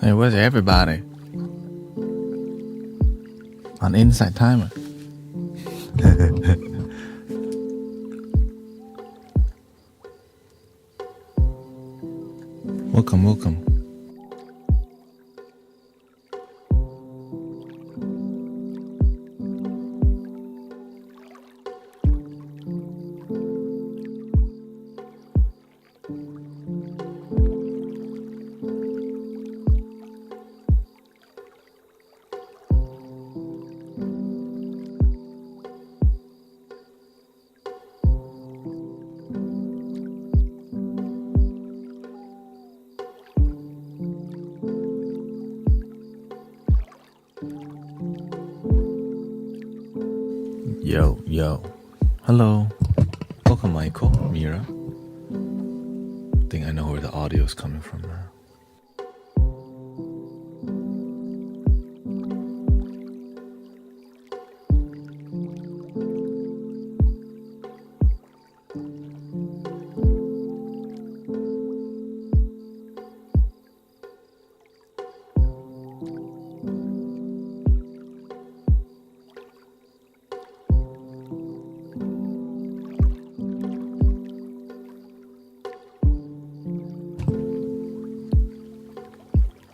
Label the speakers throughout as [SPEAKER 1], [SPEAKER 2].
[SPEAKER 1] Hey, where's everybody? On Inside Timer. Welcome. Yo. Hello. Welcome, Michael, Mira. I think I know where the audio is coming from now.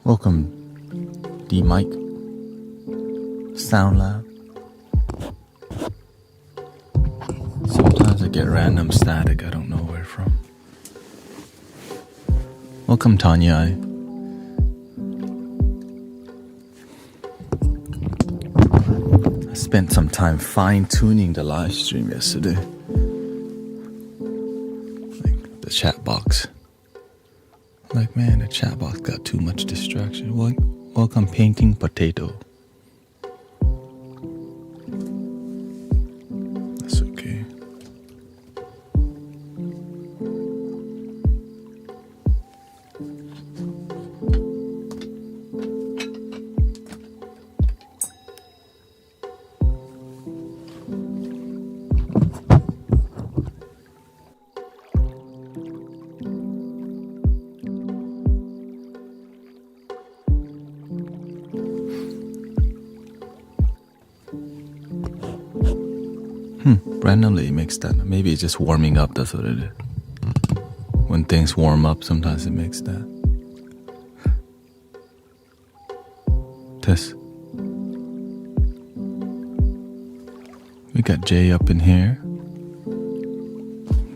[SPEAKER 1] Welcome, D-Mic, Sound Lab. Sometimes I get random static, I don't know where from. Welcome, Tanya. I spent some time fine-tuning the live stream yesterday. Like the chat box. Like, man, the chat box got too much distraction. Welcome, Painting Potato. That's okay. Randomly it makes that. Maybe it's just warming up, that's what it is. When things warm up, sometimes it makes that. Tess. We got Jay up in here.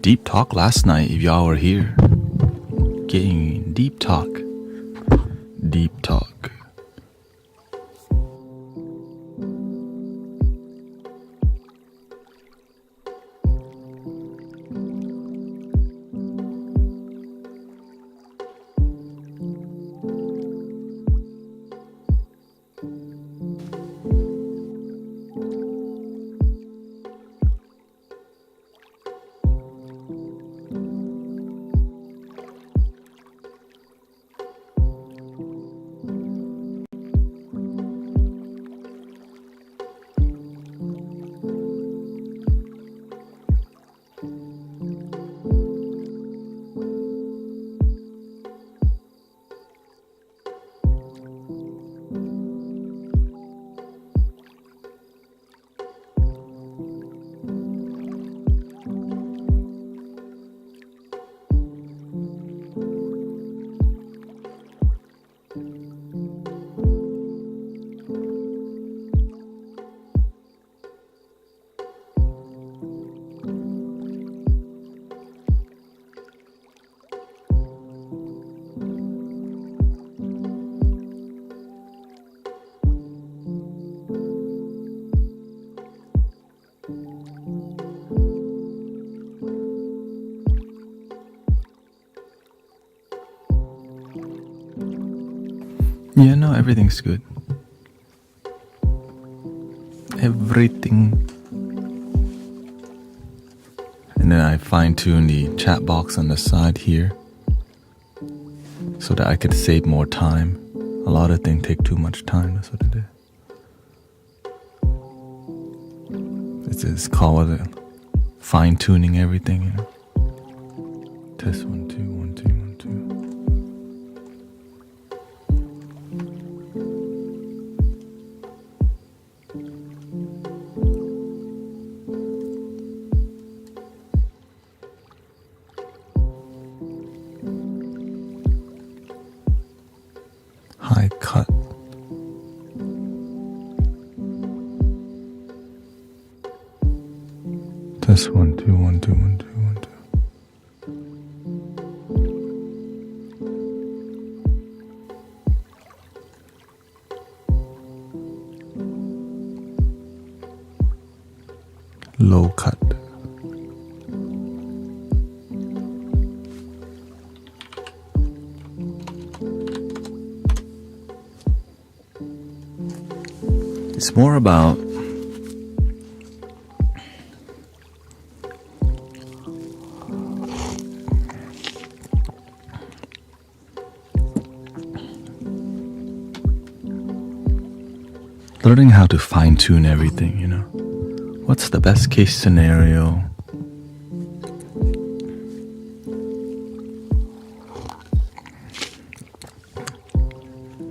[SPEAKER 1] Deep talk last night, if y'all were here. Getting deep talk. Deep talk. Yeah, no, everything's good. Everything. And then I fine-tune the chat box on the side here so that I could save more time. A lot of things take too much time, that's what it is. It's called fine-tuning everything, you know. Test 1 2 1 2 1 2. Test 1 2 1 2 1 2 1 2. Low cut. It's more about learning how to fine-tune everything, you know. What's the best case scenario?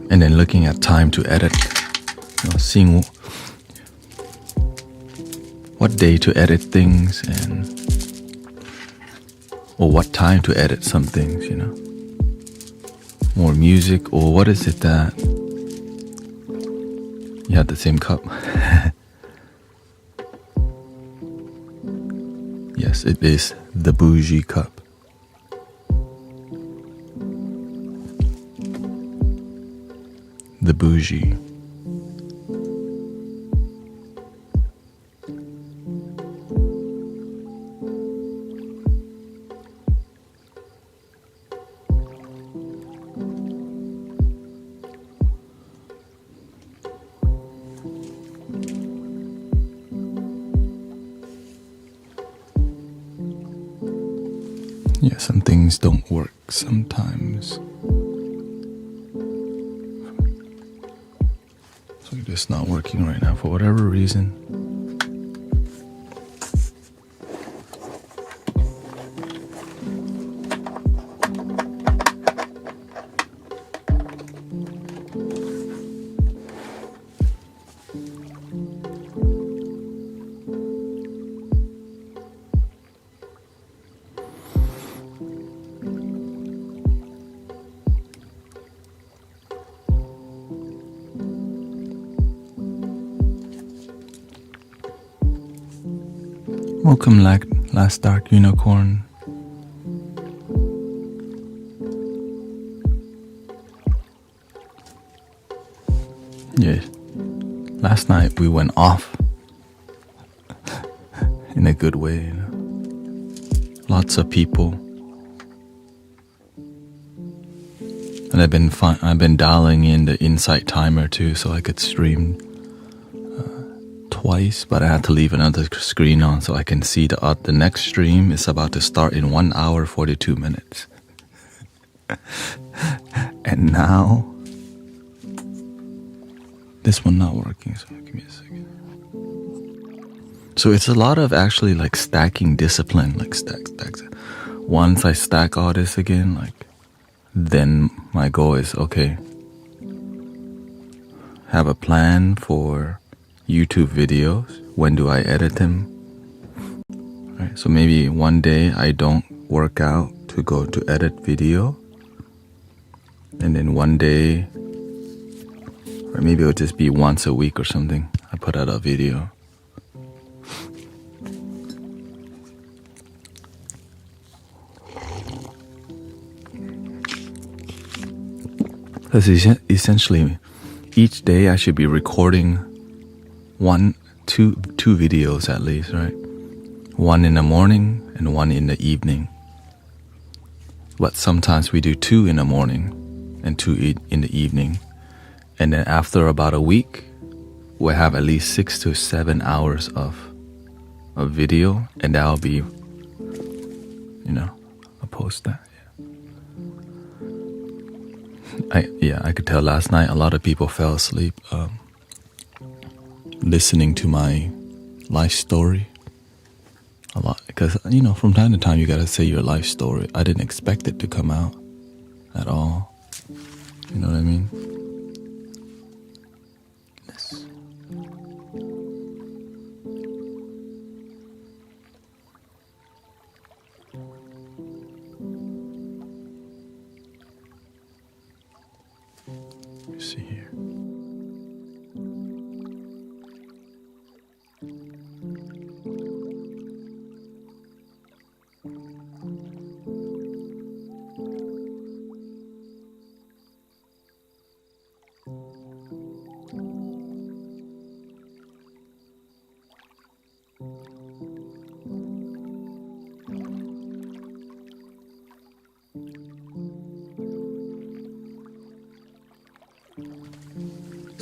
[SPEAKER 1] And then looking at time to edit, you know, seeing what day to edit things and or what time to edit some things, you know. More music, or what is it that you have the same cup? Yes, it is the bougie cup. The bougie. Yeah, some things don't work sometimes. So it's just not working right now for whatever reason. Welcome, last dark unicorn. Yeah, last night we went off in a good way, you know? Lots of people, and I've been dialing in the insight timer too, so I could stream twice, but I had to leave another screen on so I can see the next stream is about to start in 1 hour 42 minutes. And now this one not working, so give me a second. So it's a lot of actually like stacking discipline, like stacks. Once I stack all this again, like then my goal is okay, have a plan for YouTube videos. When do I edit them? Right, so maybe one day I don't work out to go to edit video, and then one day, or maybe it'll just be once a week or something, I put out a video. Because essentially each day I should be recording two videos at least, right? One in the morning and one in the evening. But sometimes we do 2 in the morning and 2 in the evening. And then after about a week, we'll have at least 6 to 7 hours of video, and that'll be, you know, I'll post that. I could tell last night a lot of people fell asleep listening to my life story. A lot, because, you know, from time to time you gotta say your life story. I didn't expect it to come out at all. You know what I mean? Yes. Let's see here.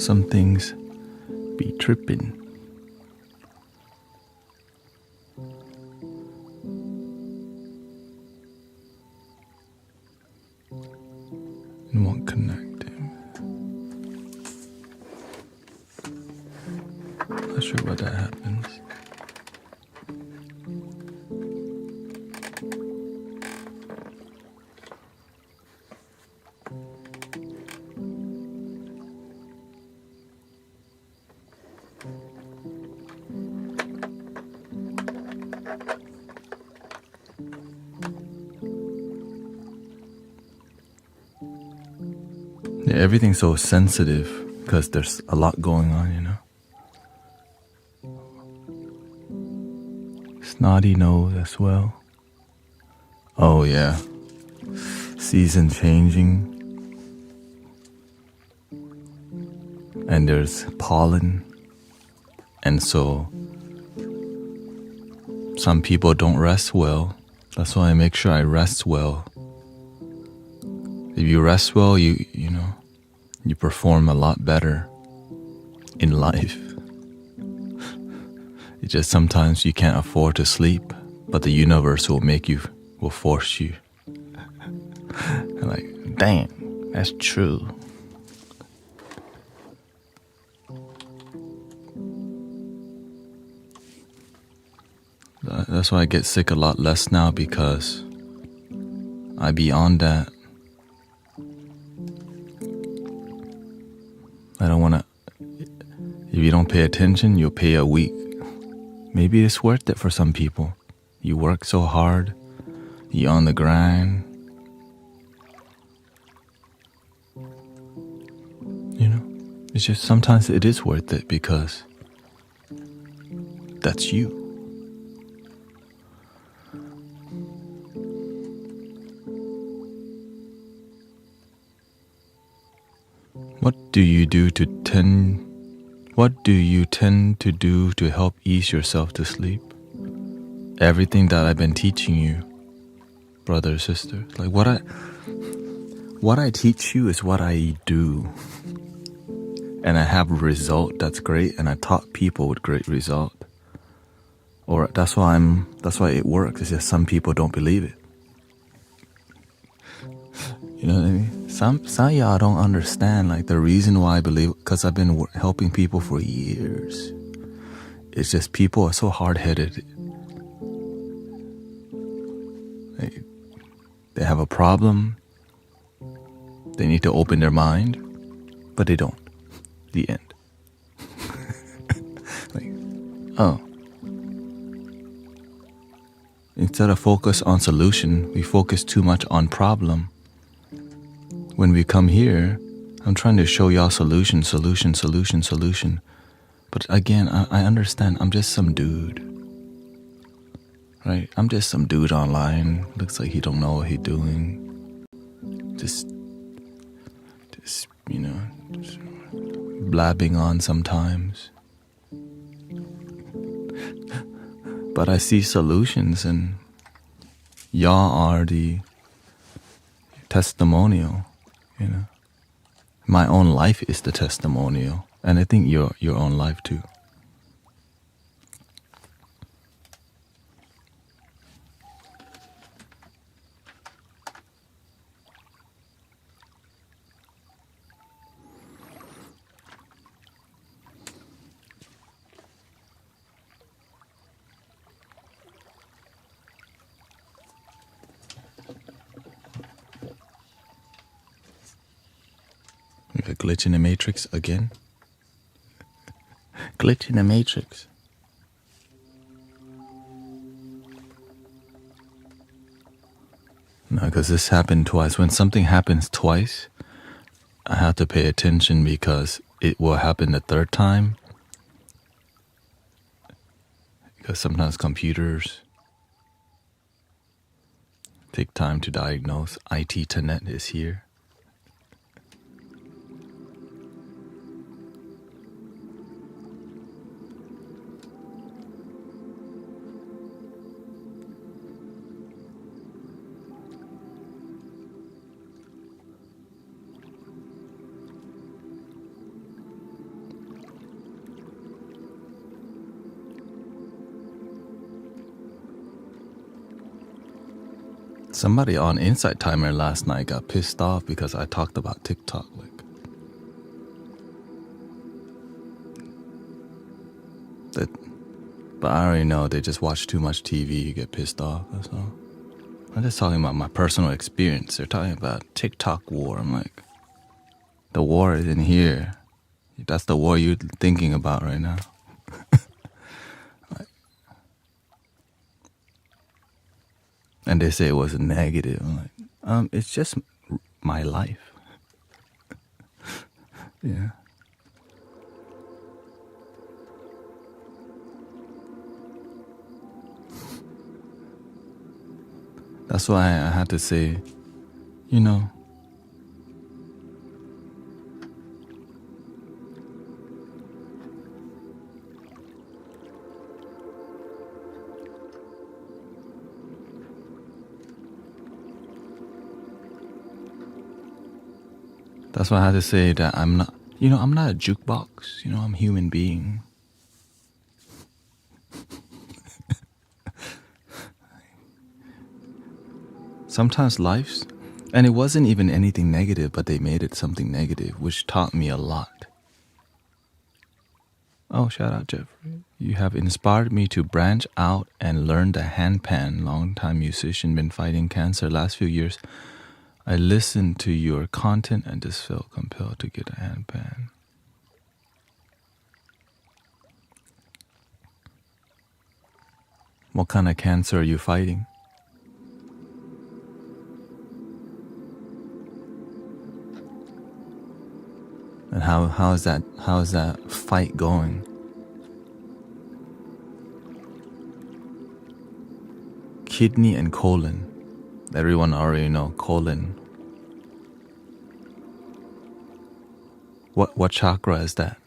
[SPEAKER 1] some things be tripping. And won't connect him. Not sure why that happens. Yeah, everything's so sensitive because there's a lot going on, you know. Snotty nose as well. Oh yeah, season changing, and there's pollen, and so some people don't rest well. That's why I make sure I rest well. If you rest well, you perform a lot better in life. It's just sometimes you can't afford to sleep, but the universe will force you. I'm like, damn, that's true. That's why I get sick a lot less now, because I be on that. I don't want to. If you don't pay attention, you'll pay a week. Maybe it's worth it for some people. You work so hard, you're on the grind. You know, it's just sometimes it is worth it because that's you. What do you tend to do to help ease yourself to sleep? Everything that I've been teaching you, brother or sister. Like what I teach you is what I do. And I have a result that's great, and I taught people with great result. Or that's why it works. It's just some people don't believe it. You know what I mean? Some of y'all don't understand like the reason why I believe, because I've been helping people for years. It's just people are so hard-headed. They have a problem. They need to open their mind, but they don't. The end. Like, oh. Instead of focus on solution, we focus too much on problem. When we come here, I'm trying to show y'all solution. But again, I understand I'm just some dude. Right? I'm just some dude online. Looks like he don't know what he doing. Just blabbing on sometimes. But I see solutions, and y'all are the testimonial, you know. My own life is the testimonial, and I think your own life too. A glitch in the matrix again. Glitch in the matrix. No, because this happened twice. When something happens twice, I have to pay attention because it will happen the third time. Because sometimes computers take time to diagnose. IT Tanet is here. Somebody on Insight Timer last night got pissed off because I talked about TikTok. But I already know they just watch too much TV, you get pissed off. That's all. I'm just talking about my personal experience. They're talking about TikTok war. I'm like, the war is in here. That's the war you're thinking about right now. And they say it was negative. I'm like, it's just my life. Yeah. That's why I had to say, that's why I had to say that I'm not a jukebox. I'm a human being. Sometimes life's, and it wasn't even anything negative, but they made it something negative, which taught me a lot. Oh, shout out, Jeffrey. You have inspired me to branch out and learn the handpan. Long-time musician, been fighting cancer last few years. I listened to your content and just felt compelled to get a handpan. What kind of cancer are you fighting? And how is that fight going? Kidney and colon. Everyone already know colon. What chakra is that?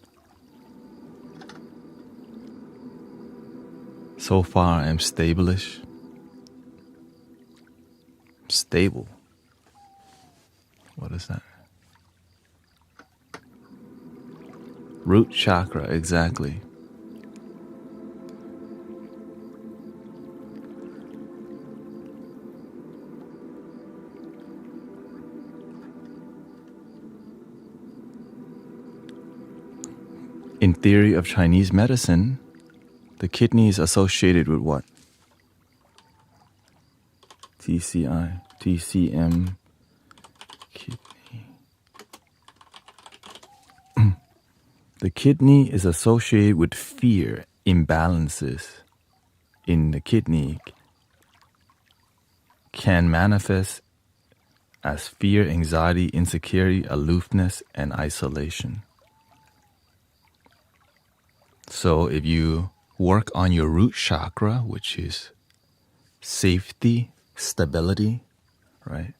[SPEAKER 1] So far I'm stable. What is that? Root chakra, exactly. In theory of Chinese medicine, the kidney is associated with what? TCM, kidney. The kidney is associated with fear, imbalances in the kidney can manifest as fear, anxiety, insecurity, aloofness, and isolation. So if you work on your root chakra, which is safety, stability, right?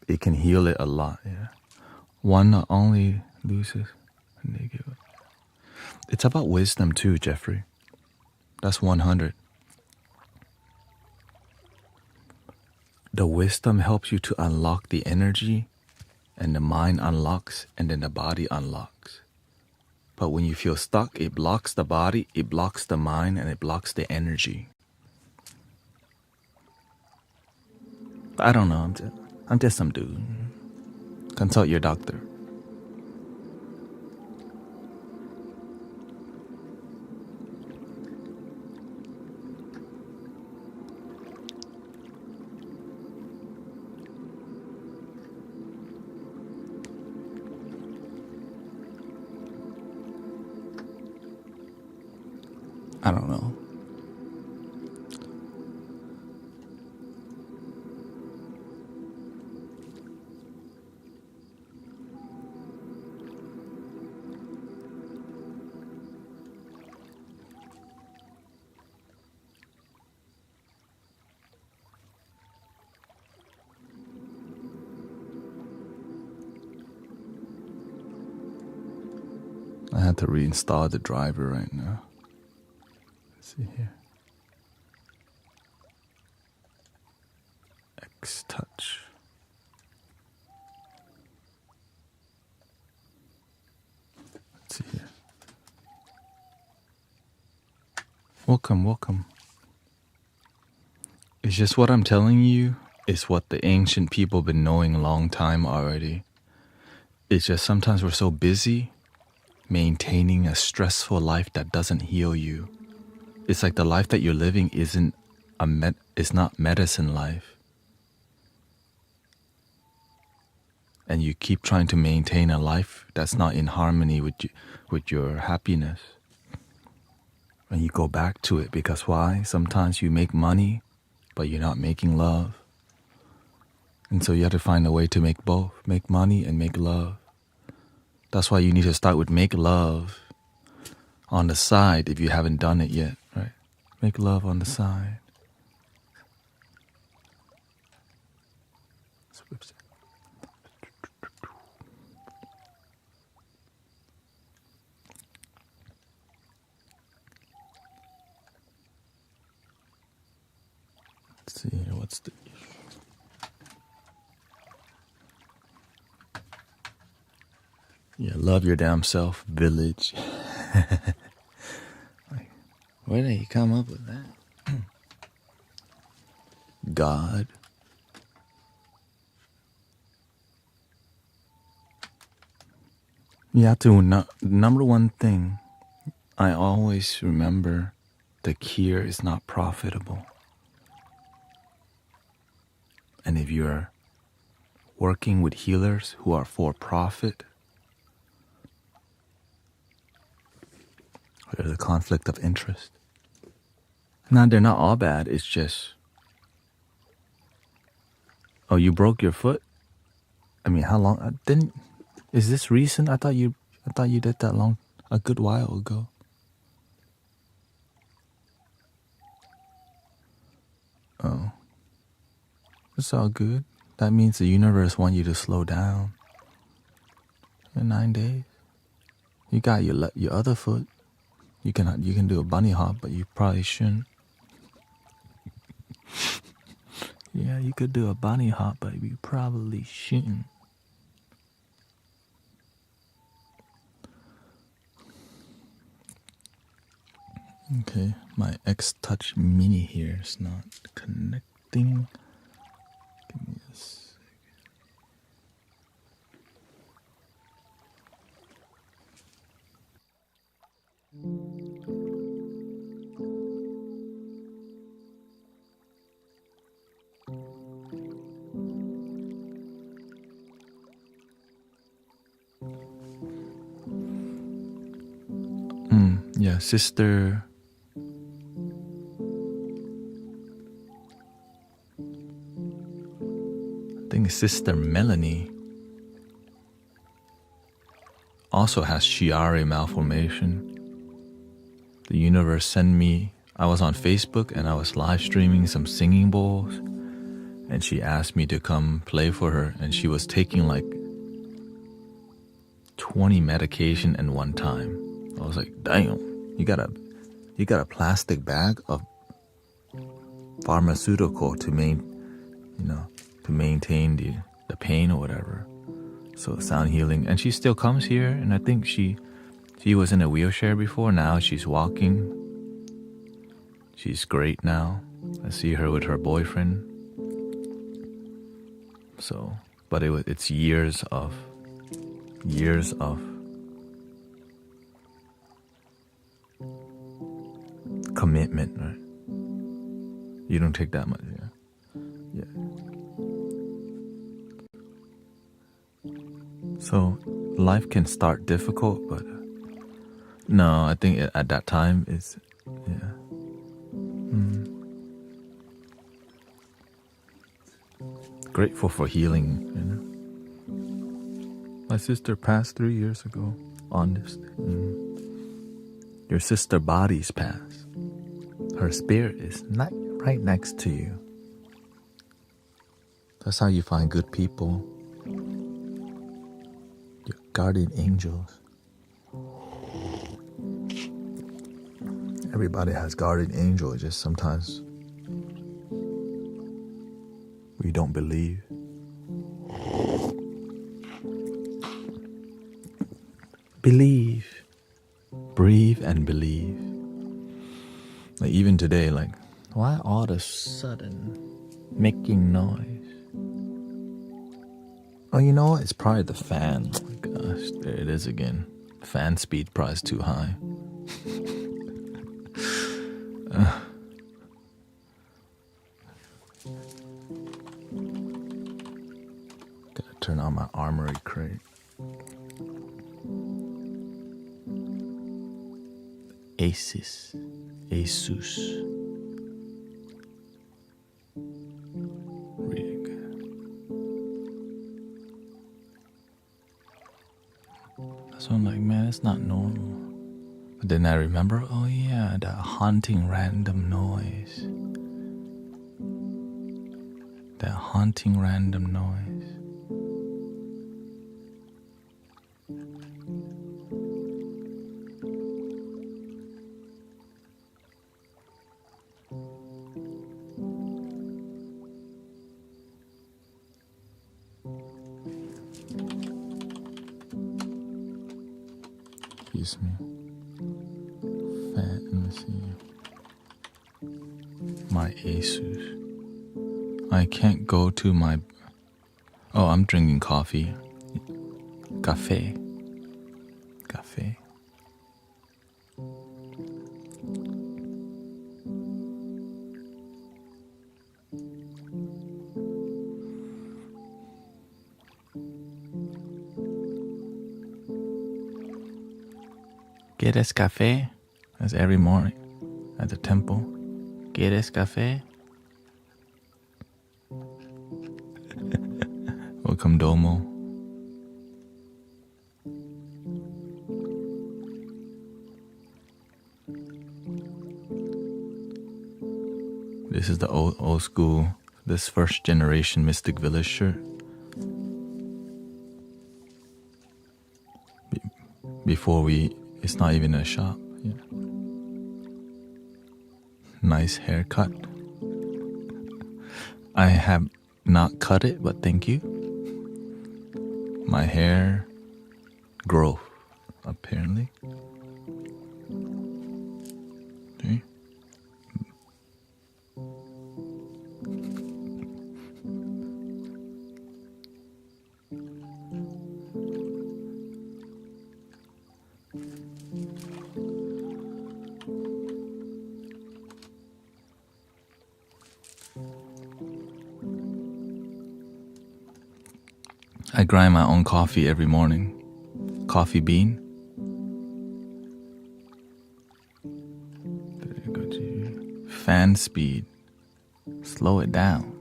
[SPEAKER 1] It can heal it a lot, yeah. One not only loses, they give it. It's about wisdom too, Jeffrey. That's 100. The wisdom helps you to unlock the energy, and the mind unlocks, and then the body unlocks. But when you feel stuck, it blocks the body, it blocks the mind, and it blocks the energy. I don't know, I'm just some dude. Consult your doctor. I don't know. I had to reinstall the driver right now. Let's see here. X-Touch. Let's see here. Welcome. It's just what I'm telling you is what the ancient people been knowing a long time already. It's just sometimes we're so busy maintaining a stressful life that doesn't heal you. It's like the life that you're living isn't it's not medicine life. And you keep trying to maintain a life that's not in harmony with your happiness. And you go back to it because why? Sometimes you make money, but you're not making love. And so you have to find a way to make both, make money and make love. That's why you need to start with make love on the side if you haven't done it yet, right? Make love on the side. Let's see here, what's the... Yeah, love your damn self, village. Like, where did he come up with that? God. You have to, number one thing, I always remember the cure is not profitable. And if you're working with healers who are for profit, there's a conflict of interest. Now, they're not all bad. It's just, oh, you broke your foot? I mean, how long? Is this recent? I thought you did that a good while ago. Oh, it's all good. That means the universe wants you to slow down. In 9 days, you got your other foot. You can do a bunny hop, but you probably shouldn't. Yeah, you could do a bunny hop, but you probably shouldn't. Okay, my X Touch Mini here is not connecting. Give me a sec. Yeah, sister. I think Sister Melanie also has Chiari malformation. The universe sent me, I was on Facebook and I was live streaming some singing bowls, and she asked me to come play for her, and she was taking like 20 medication in one time. I was like, damn, you got a plastic bag of pharmaceutical to maintain the pain or whatever. So sound healing. And she still comes here, and I think she was in a wheelchair before. Now she's walking. She's great now. I see her with her boyfriend. So, but it's years of commitment, right? You don't take that much, yeah. So life can start difficult, but no, I think at that time it's, yeah. Grateful for healing, My sister passed 3 years ago on this. Your sister body's passed. Her spirit is not right next to you. That's how you find good people. Your guardian angels. Everybody has guardian angels, just sometimes we don't believe. Believe. Breathe and believe. Like even today, like Why all of a sudden making noise? Oh, you know what? It's probably the fan. Oh my gosh, there it is again. Fan speed probably is too high. Gotta turn on my armory crate. Asus. Really good. So I'm like, man, it's not normal. But then I remember, oh yeah, that haunting random noise. That haunting random noise. Excuse me. Let me see. My Asus. I can't go to my... Oh, I'm drinking coffee. Cafe. ¿Quieres café? That's every morning at the temple. ¿Quieres café? Welcome, Domo. This is the old school, this first generation Mystic Village shirt. Before it's not even a shop. Yeah. Nice haircut. I have not cut it, but thank you. My hair growth, apparently. See? I grind my own coffee every morning. Coffee bean. There you go, G. Fan speed. Slow it down.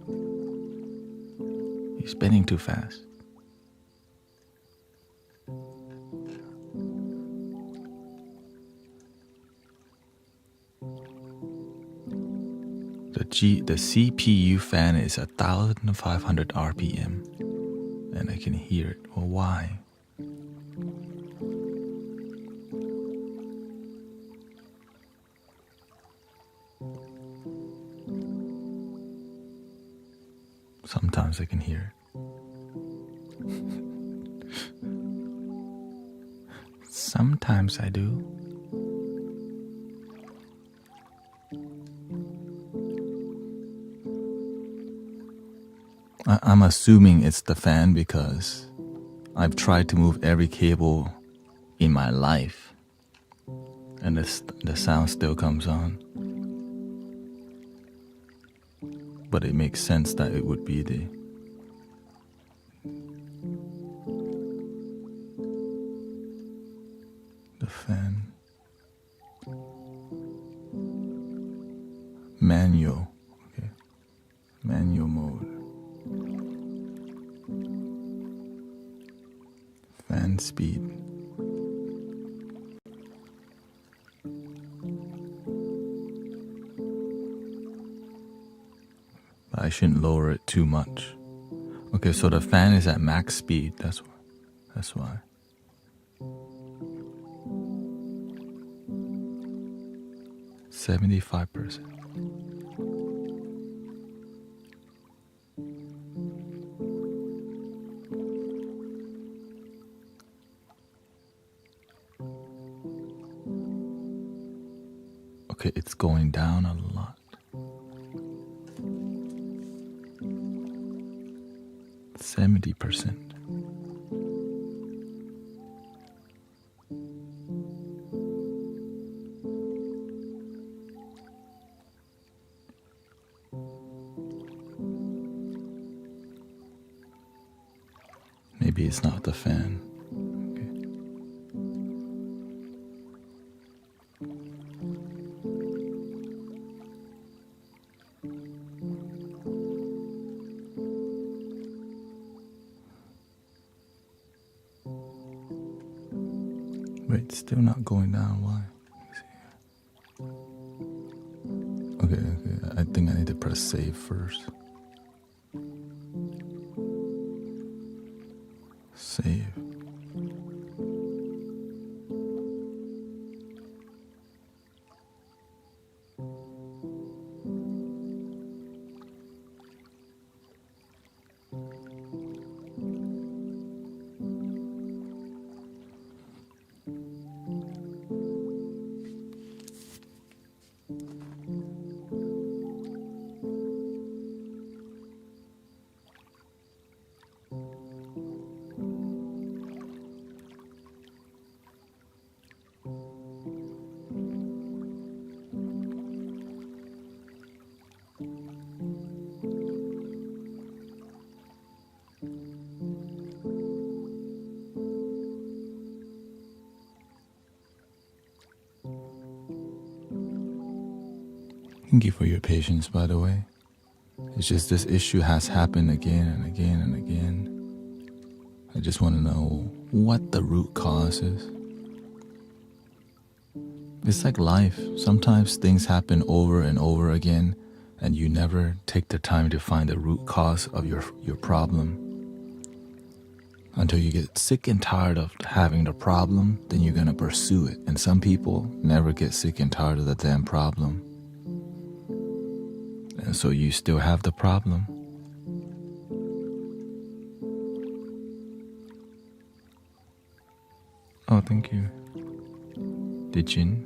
[SPEAKER 1] You're spinning too fast. The CPU fan is 1,500 RPM. And I can hear it. Well, why? Sometimes I can hear it. Sometimes I do. I'm assuming it's the fan because I've tried to move every cable in my life and the sound still comes on. But it makes sense that it would be the fan. Manual. Okay. Manual mode. Fan speed. I shouldn't lower it too much. Okay, so the fan is at max speed. That's why. %75. Okay, it's going down a lot. 70%. Maybe it's not the fan. Okay. Wait, it's still not going down. Why? Okay. I think I need to press save first. Save. Thank you for your patience, by the way. It's just this issue has happened again and again and again. I just want to know what the root cause is. It's like life. Sometimes things happen over and over again, and you never take the time to find the root cause of your problem. Until you get sick and tired of having the problem, then you're going to pursue it. And some people never get sick and tired of the damn problem. And so you still have the problem. Oh, thank you. Dijin,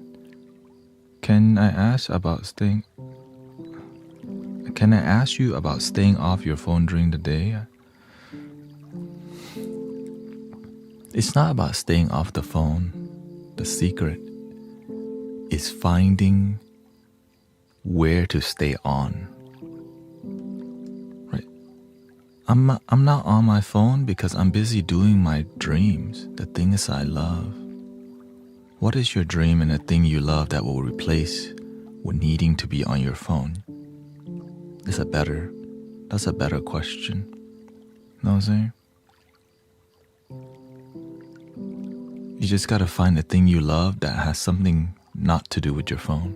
[SPEAKER 1] can I ask you about staying off your phone during the day? It's not about staying off the phone. The secret is finding where to stay on. Right? I'm not on my phone because I'm busy doing my dreams, the things I love. What is your dream and the thing you love that will replace with needing to be on your phone? That's a better question. Know what I'm saying? You just gotta find the thing you love that has something not to do with your phone.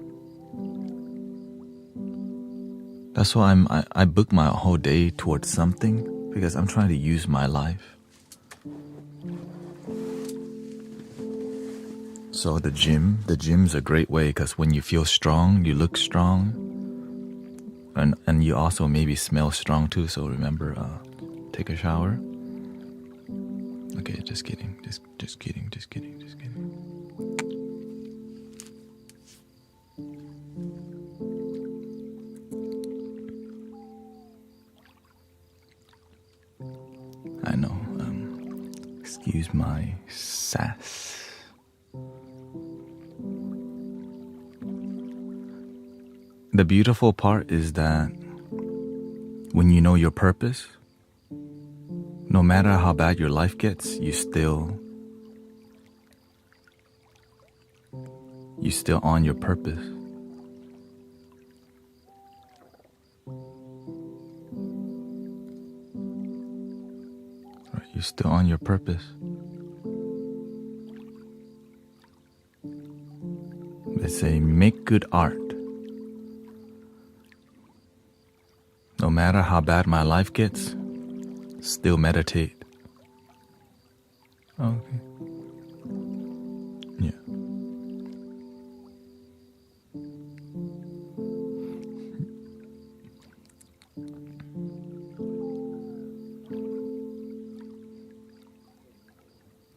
[SPEAKER 1] That's why I book my whole day towards something, because I'm trying to use my life. So the gym's a great way, because when you feel strong, you look strong, and you also maybe smell strong too. So remember, take a shower. Okay, just kidding. I know. Excuse my sass. The beautiful part is that when you know your purpose, no matter how bad your life gets, you still on your purpose. Right, you're still on your purpose. They say, make good art. No matter how bad my life gets, still meditate. Okay. Yeah.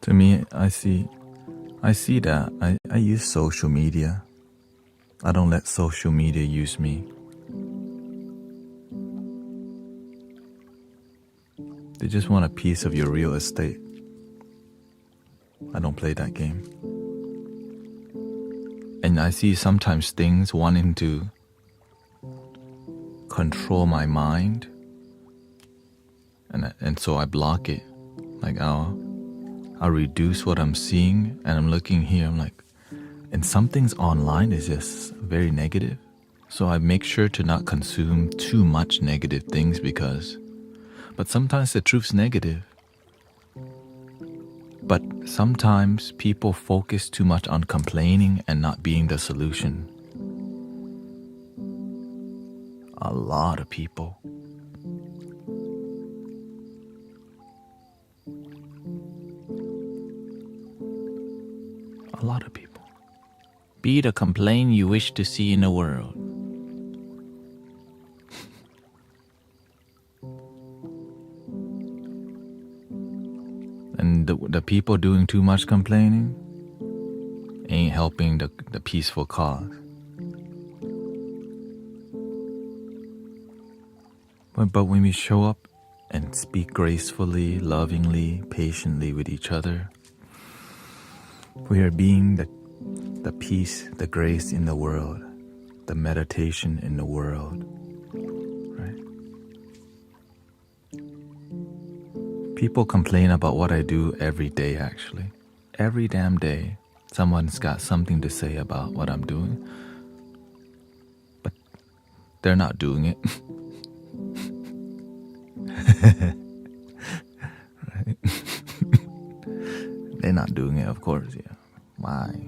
[SPEAKER 1] To me, I see that I use social media. I don't let social media use me. They just want a piece of your real estate. I don't play that game. And I see sometimes things wanting to control my mind, and so I block it. Like I'll reduce what I'm seeing, and I'm looking here, I'm like, and some things online is just very negative. So I make sure to not consume too much negative things but sometimes the truth's negative. But sometimes people focus too much on complaining and not being the solution. A lot of people. A lot of people. Be the complaint you wish to see in the world. And the people doing too much complaining ain't helping the peaceful cause. But when we show up and speak gracefully, lovingly, patiently with each other, we are being the peace, the grace in the world, the meditation in the world, right? People complain about what I do every day, actually. Every damn day, someone's got something to say about what I'm doing, but they're not doing it. Right? They're not doing it, of course, yeah. Why?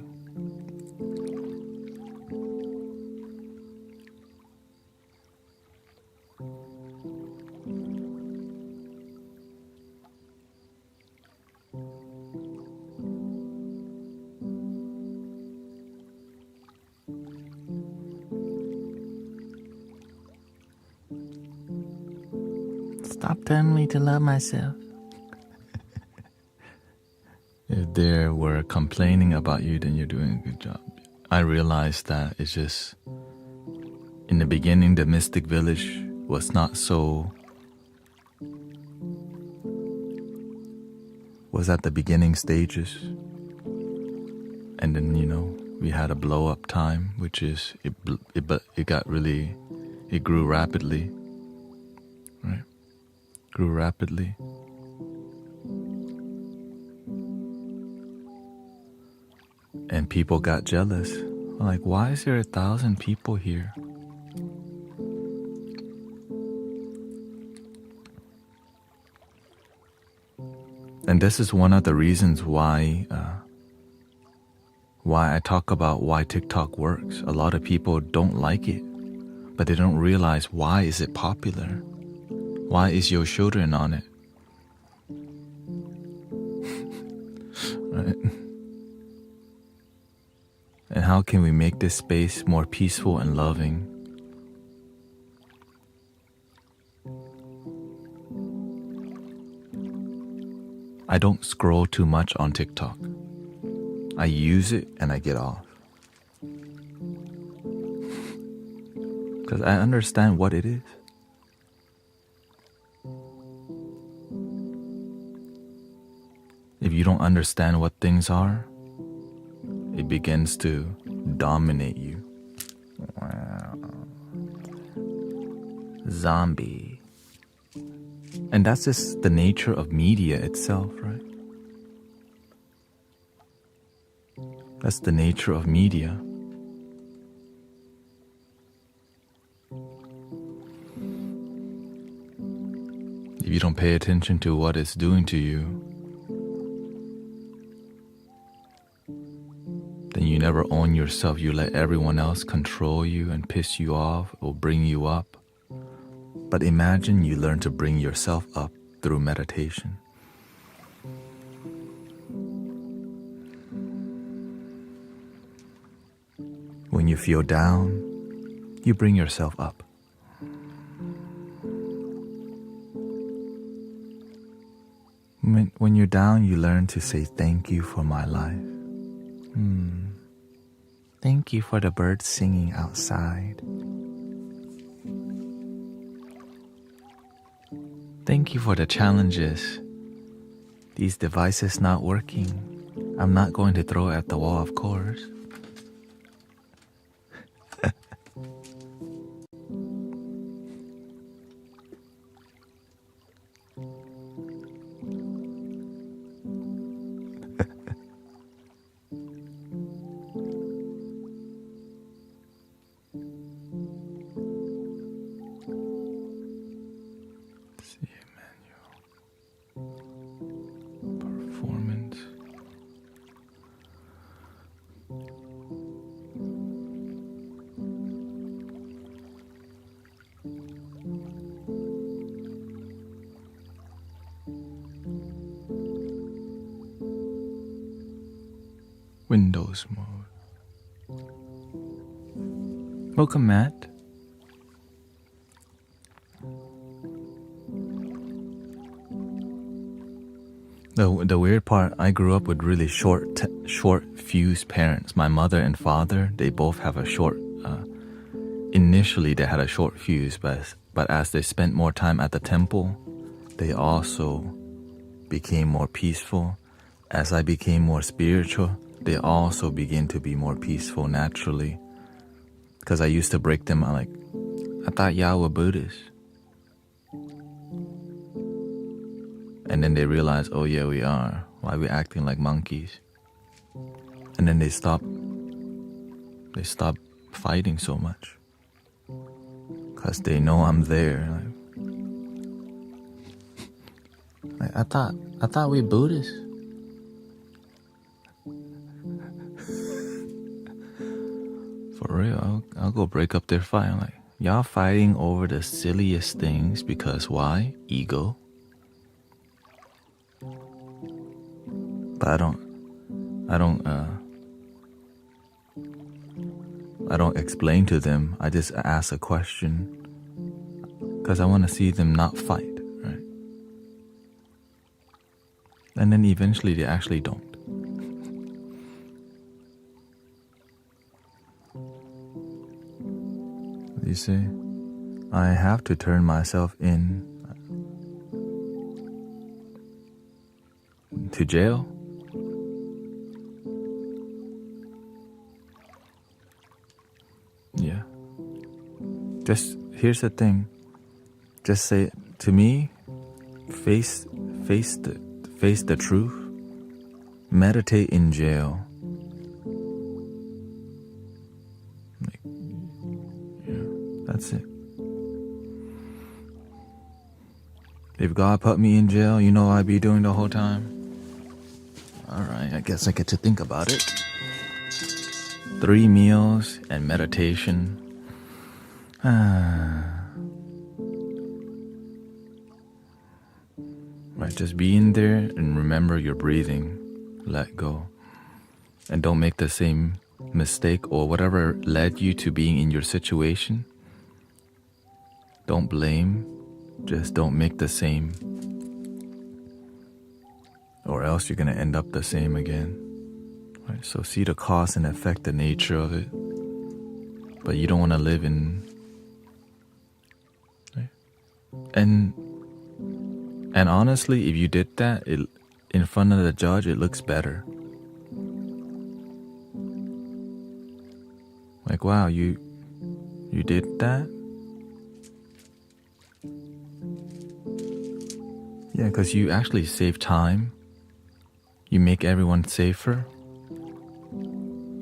[SPEAKER 1] Stop telling me to love myself. If they were complaining about you, then you're doing a good job. I realized that it's just, in the beginning, the mystic village was not so, was at the beginning stages. And then, we had a blow up time, which is, it got really, it grew rapidly, right? Grew rapidly. And people got jealous. Like, why is there 1,000 people here? And this is one of the reasons why I talk about why TikTok works. A lot of people don't like it, but they don't realize why is it popular. Why is your children on it? Right? And how can we make this space more peaceful and loving? I don't scroll too much on TikTok. I use it and I get off. Because I understand what it is. If you don't understand what things are, it begins to dominate you. Wow. Zombie. And that's just the nature of media itself, right? That's the nature of media. If you don't pay attention to what it's doing to you, then you never own yourself. You let everyone else control you and piss you off or bring you up. But imagine you learn to bring yourself up through meditation. When you feel down, you bring yourself up. When you're down, you learn to say thank you for my life. Thank you for the birds singing outside. Thank you for the challenges. These devices not working. I'm not going to throw it at the wall, of course. Performance. Windows mode. Welcome, Matt. The weird part, I grew up with really short fuse parents. My mother and father, they both have a short. Initially, they had a short fuse, but as they spent more time at the temple, they also became more peaceful. As I became more spiritual, they also begin to be more peaceful naturally. Because I used to break them, I'm like, I thought y'all were Buddhists. And then they realize, oh yeah, we are. Why are we acting like monkeys? And then they stop fighting so much. Because they know I'm there. Like, I thought we Buddhists. For real, I'll go break up their fight. I'm like, y'all fighting over the silliest things because why? Ego. But I don't explain to them. I just ask a question because I want to see them not fight, right? And then eventually they actually don't. You see, I have to turn myself in to jail. Yeah. Just here's the thing. Just say to me, face the truth. Meditate in jail. Like, yeah, that's it. If God put me in jail, you know what I'd be doing the whole time? Alright, I guess I get to think about it. 3 meals and meditation. Right, just be in there and remember your breathing. Let go. And don't make the same mistake or whatever led you to being in your situation. Don't blame. Just don't make the same. Or else you're going to end up the same again. Right, so see the cause and effect, the nature of it. But you don't want to live in... Right? And honestly, if you did that, in front of the judge, it looks better. Like, wow, you did that? Yeah, because you actually save time. You make everyone safer.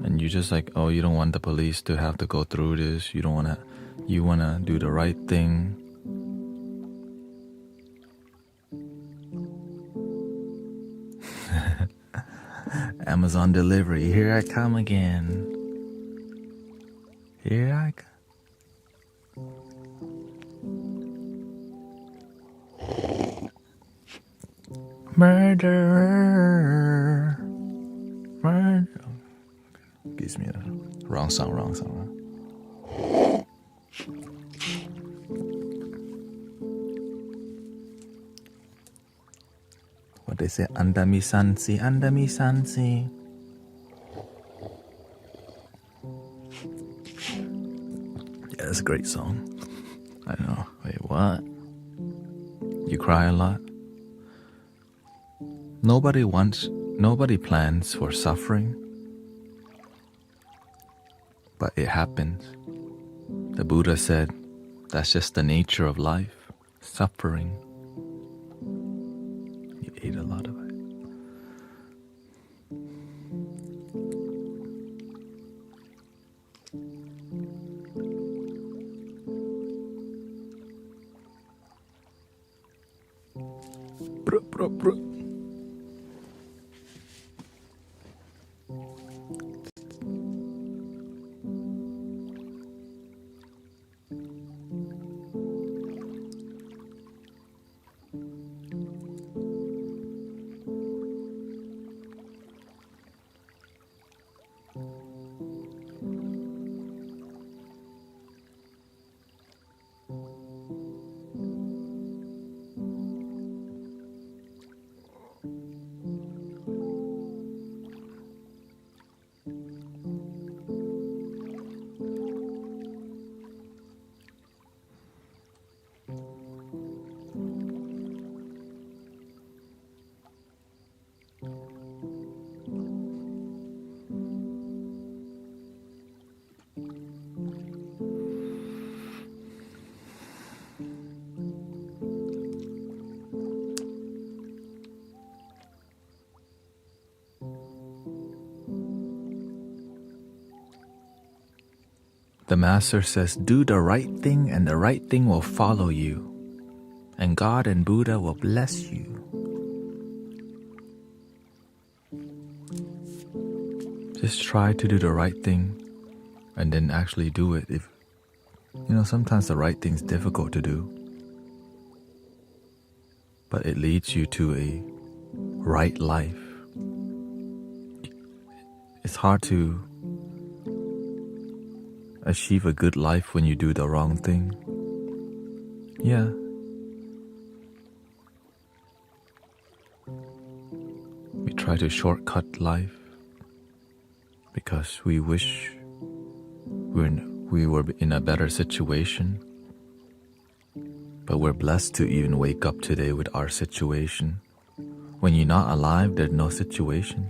[SPEAKER 1] And you just like, oh, you don't want the police to have to go through this. You want to do the right thing. Amazon delivery, here I come again. Here I come. Murderer. Murder. Gives me a wrong song. What they say, under me sansi. Yeah, that's a great song. I don't know. Wait, what? You cry a lot. Nobody plans for suffering, but it happens. The Buddha said, that's just the nature of life, suffering. You ate a lot of it. The Master says, do the right thing and the right thing will follow you. And God and Buddha will bless you. Just try to do the right thing and then actually do it. If sometimes the right thing's difficult to do, but it leads you to a right life. It's hard to achieve a good life when you do the wrong thing. Yeah. We try to shortcut life because we wish we were in a better situation. But we're blessed to even wake up today with our situation. When you're not alive, there's no situation,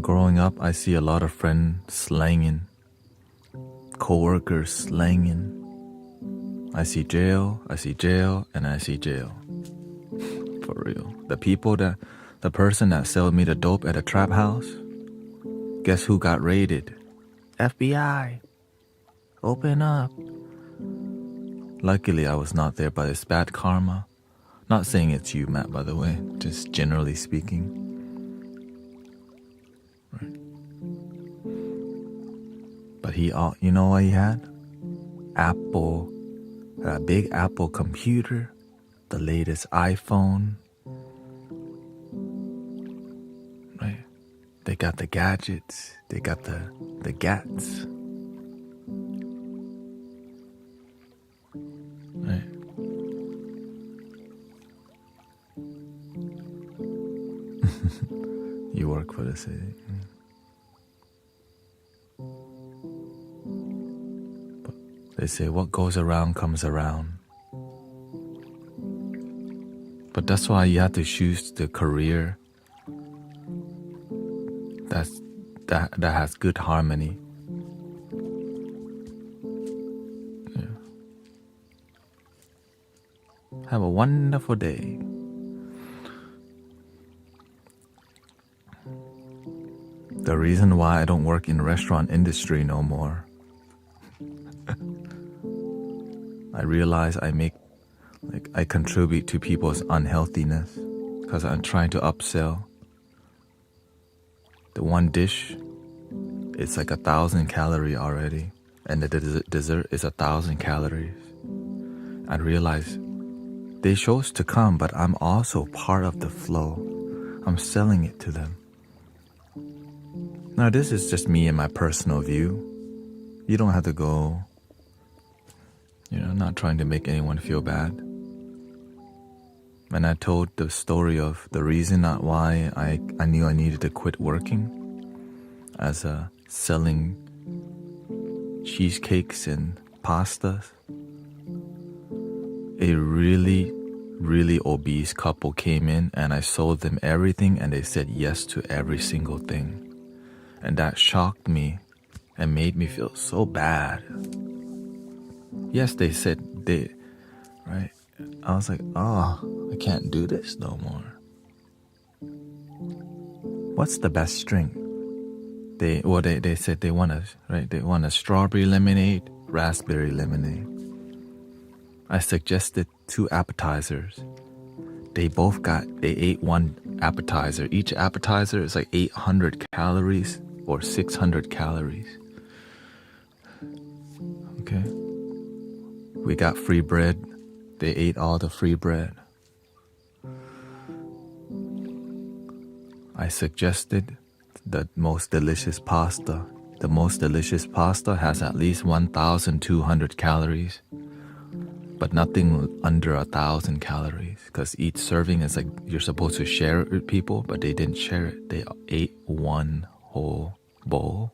[SPEAKER 1] Growing up, I see a lot of friends slanging, co-workers slanging. I see jail, and I see jail. For real. The person that sold me the dope at a trap house, guess who got raided? FBI. Open up. Luckily, I was not there, but it's bad karma. Not saying it's you, Matt, by the way, just generally speaking. But you know what he had? Apple, a big Apple computer, the latest iPhone. Right? They got the gadgets, they got the gats. Right? You work for the city. They say what goes around comes around. But that's why you have to choose the career that has good harmony. Yeah. Have a wonderful day. The reason why I don't work in the restaurant industry no more, I realize I contribute to people's unhealthiness because I'm trying to upsell. The one dish, it's like 1,000 calories already, and the dessert is 1,000 calories. I realize they chose to come, but I'm also part of the flow. I'm selling it to them. Now, this is just me and my personal view. You don't have to go, not trying to make anyone feel bad. And I told the story of the reason why I knew I needed to quit working as selling cheesecakes and pastas. A really, really obese couple came in and I sold them everything and they said yes to every single thing. And that shocked me and made me feel so bad. Yes, they said right? I was like, I can't do this no more. What's the best drink? They said they want a strawberry lemonade, raspberry lemonade. I suggested 2 appetizers. They ate 1 appetizer. Each appetizer is like 800 calories or 600 calories. Okay. We got free bread. They ate all the free bread. I suggested the most delicious pasta. The most delicious pasta has at least 1,200 calories, but nothing under 1,000 calories, because each serving is like you're supposed to share it with people, but they didn't share it. They ate 1 whole bowl.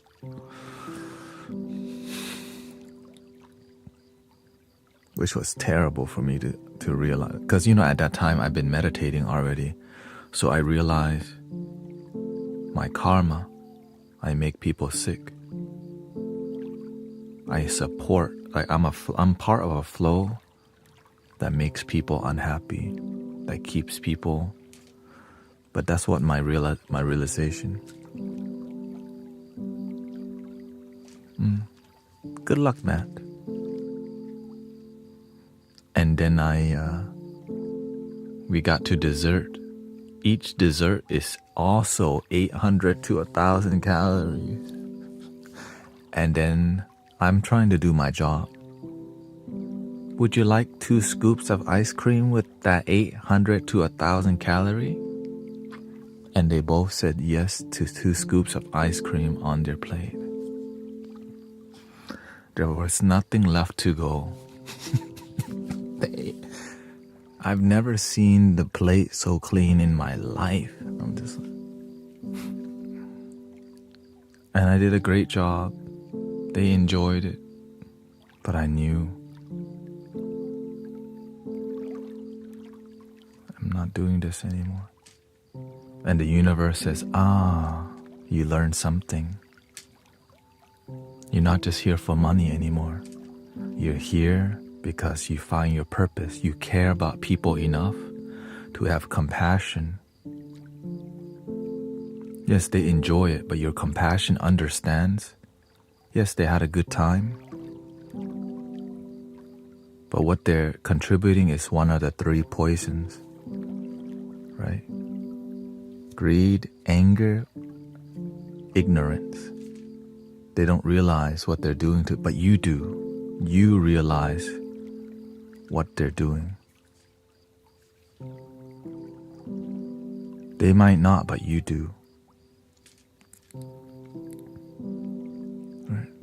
[SPEAKER 1] Which was terrible for me to realize. Because, at that time, I've been meditating already. So I realized my karma, I make people sick. I support, I'm part of a flow that makes people unhappy, that keeps people. But that's what my realization. Good luck, Matt. And then we got to dessert. Each dessert is also 800 to 1,000 calories. And then I'm trying to do my job. Would you like 2 scoops of ice cream with that 800 to 1,000 calorie? And they both said yes to 2 scoops of ice cream on their plate. There was nothing left to go. I've never seen the plate so clean in my life. I'm just like, and I did a great job. They enjoyed it. But I knew I'm not doing this anymore. And the universe says, you learned something. You're not just here for money anymore. You're here because you find your purpose. You care about people enough to have compassion. Yes, they enjoy it, but your compassion understands. Yes, they had a good time. But what they're contributing is one of the 3 poisons. Right? Greed, anger, ignorance. They don't realize what they're doing but you do. You realize what they're doing. They might not, but you do. Right.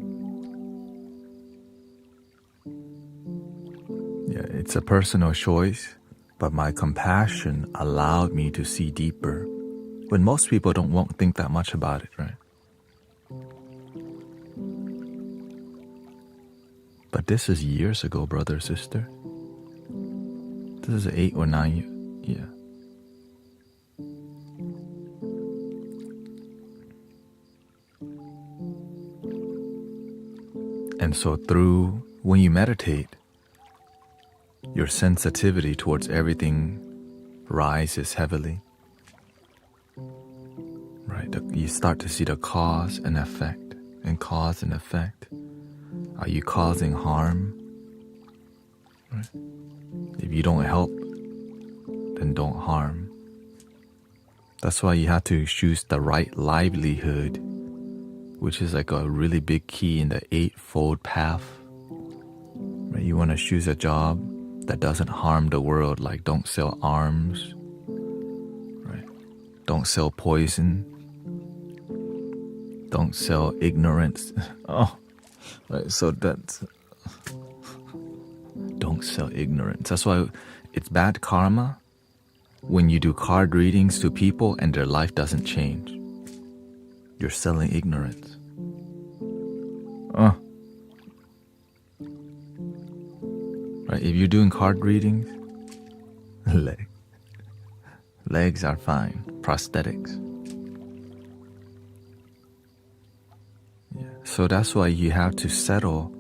[SPEAKER 1] Yeah, it's a personal choice, but my compassion allowed me to see deeper. When most people won't think that much about it, right? But this is years ago, brother, sister. This is 8 or 9 years. Yeah. And so when you meditate, your sensitivity towards everything rises heavily. Right? You start to see the cause and effect, and cause and effect. Are you causing harm? Right? If you don't help, then don't harm. That's why you have to choose the right livelihood, which is like a really big key in the 8-fold path. Right? You want to choose a job that doesn't harm the world, like don't sell arms. Right? Don't sell poison. Don't sell ignorance. Oh, right, so that's... Don't sell ignorance. That's why it's bad karma when you do card readings to people and their life doesn't change. You're selling ignorance. Right, if you're doing card readings, legs are fine. Prosthetics. Yeah. So that's why you have to settle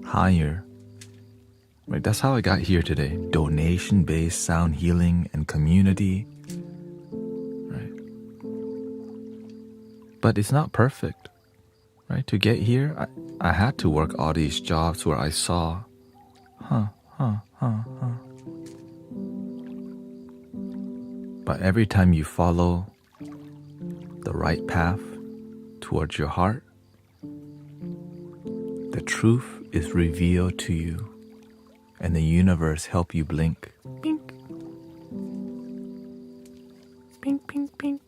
[SPEAKER 1] higher. Right, that's how I got here today. Donation-based sound healing and community. Right. But it's not perfect. Right? To get here, I had to work all these jobs where I saw, But every time you follow the right path towards your heart, the truth is revealed to you, and the universe help you blink. Pink. Pink, pink, pink.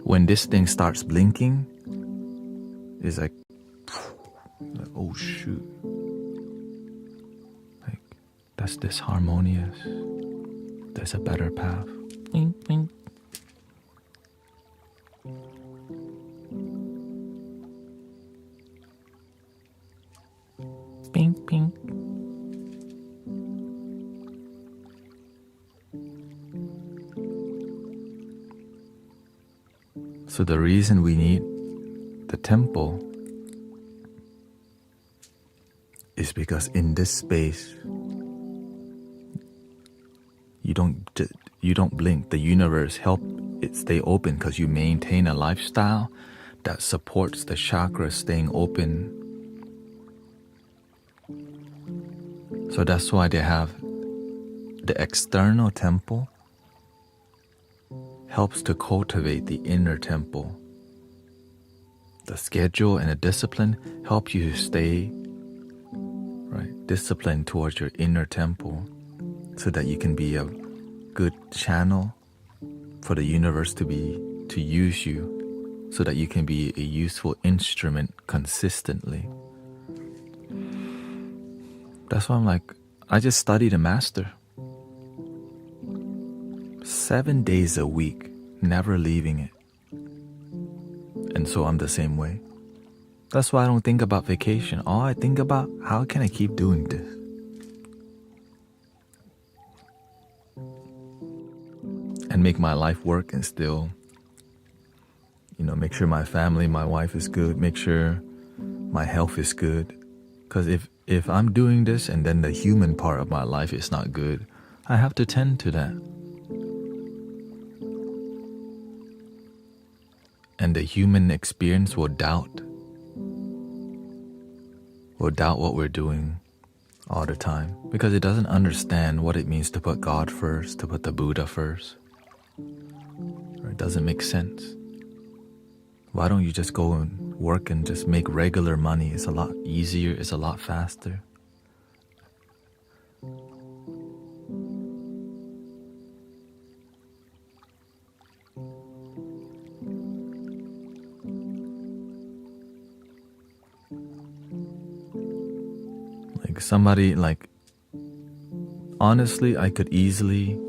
[SPEAKER 1] When this thing starts blinking, it's like, oh shoot. Like, that's disharmonious. There's a better path. Pink, pink. Pink, pink. So the reason we need the temple is because in this space, you don't blink. The universe help it stay open because you maintain a lifestyle that supports the chakras staying open. So that's why they have the external temple helps to cultivate the inner temple. The schedule and the discipline help you to stay disciplined towards your inner temple so that you can be a good channel for the universe to use you, so that you can be a useful instrument consistently. That's why I'm like, I just studied a master. 7 days a week, never leaving it. And so I'm the same way. That's why I don't think about vacation. All I think about, how can I keep doing this? And make my life work and still, make sure my family, my wife is good, make sure my health is good. Because if I'm doing this and then the human part of my life is not good, I have to tend to that. And the human experience will doubt what we're doing all the time because it doesn't understand what it means to put God first, to put the Buddha first. It doesn't make sense. Why don't you just go and work and just make regular money? It's a lot easier, it's a lot faster. Somebody honestly, I could easily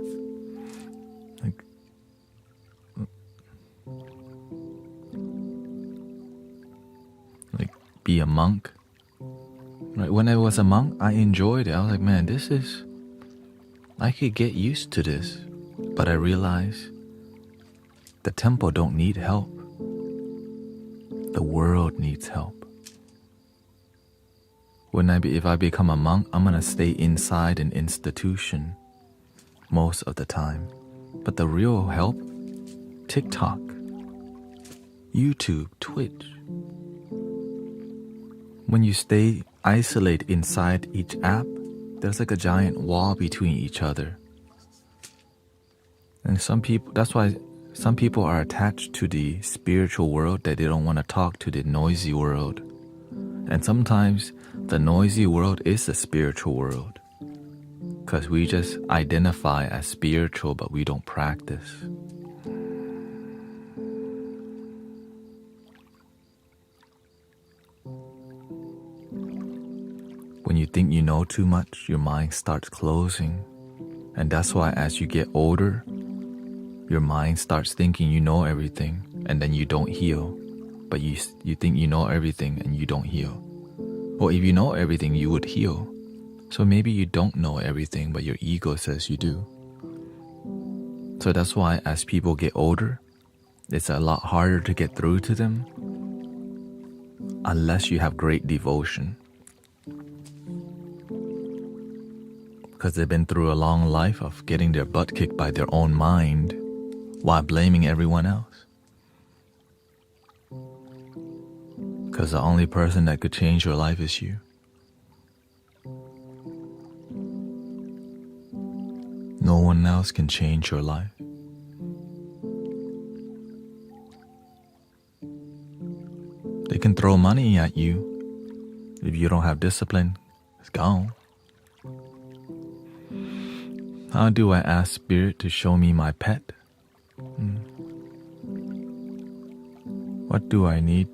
[SPEAKER 1] be a monk. Right? When I was a monk, I enjoyed it. I was like, man, I could get used to this. But I realized the temple don't need help. The world needs help. If I become a monk, I'm gonna stay inside an institution most of the time. But the real help, TikTok, YouTube, Twitch. When you stay isolated inside each app, there's like a giant wall between each other. And that's why some people are attached to the spiritual world that they don't want to talk to the noisy world. And sometimes the noisy world is the spiritual world. Because we just identify as spiritual, but we don't practice. When you think you know too much, your mind starts closing. And that's why as you get older, your mind starts thinking you know everything, and then you don't heal. But you think you know everything and you don't heal. Or if you know everything, you would heal. So maybe you don't know everything, but your ego says you do. So that's why as people get older, it's a lot harder to get through to them unless you have great devotion. Because they've been through a long life of getting their butt kicked by their own mind while blaming everyone else. Because the only person that could change your life is you. No one else can change your life. They can throw money at you. If you don't have discipline, it's gone. How do I ask Spirit to show me my pet? What do I need?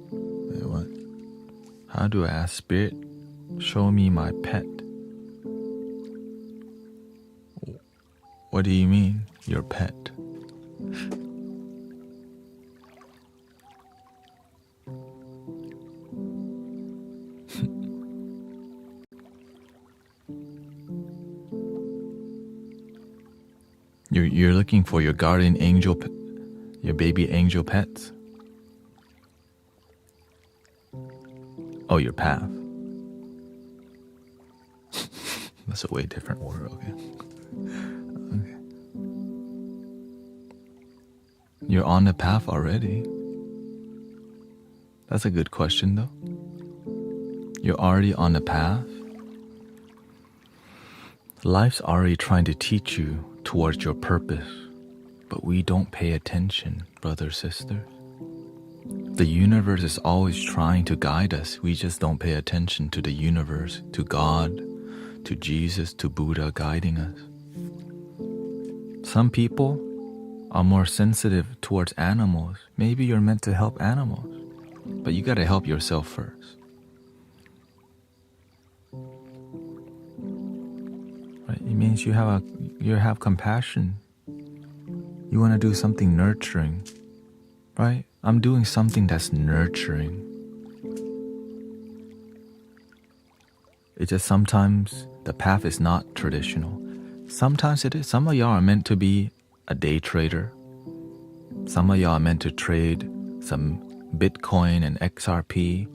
[SPEAKER 1] Wait, what? How do I ask Spirit, show me my pet? What do you mean, your pet? You're looking for your guardian angel, your baby angel pets? Oh, your path. That's a way different word, okay. You're on the path already. That's a good question, though. You're already on the path. Life's already trying to teach you towards your purpose, but we don't pay attention, brothers, sisters. The universe is always trying to guide us. We just don't pay attention to the universe, to God, to Jesus, to Buddha guiding us. Some people are more sensitive towards animals. Maybe you're meant to help animals, but you gotta help yourself first. Right? It means you have compassion. You want to do something nurturing, right? I'm doing something that's nurturing. It's just sometimes the path is not traditional. Sometimes it is. Some of y'all are meant to be a day trader. Some of y'all are meant to trade some Bitcoin and XRP.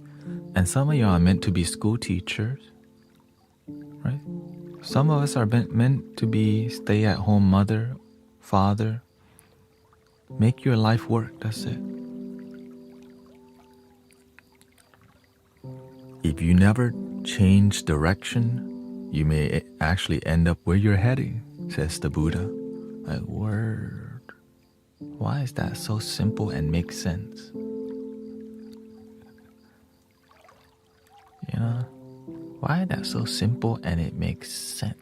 [SPEAKER 1] And some of y'all are meant to be school teachers, right? Some of us are meant to be stay-at-home mother, father. Make your life work, that's it. If you never change direction, you may actually end up where you're heading, says the Buddha. Like, word. Why is that so simple and makes sense? You know? Why is that so simple and it makes sense?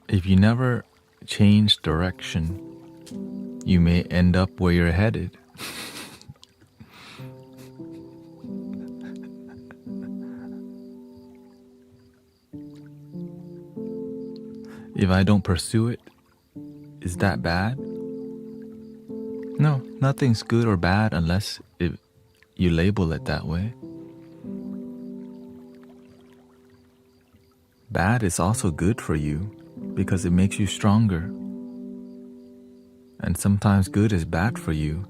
[SPEAKER 1] If you never change direction, you may end up where you're headed. If I don't pursue it, is that bad? No, nothing's good or bad unless you label it that way. Bad is also good for you because it makes you stronger. And sometimes good is bad for you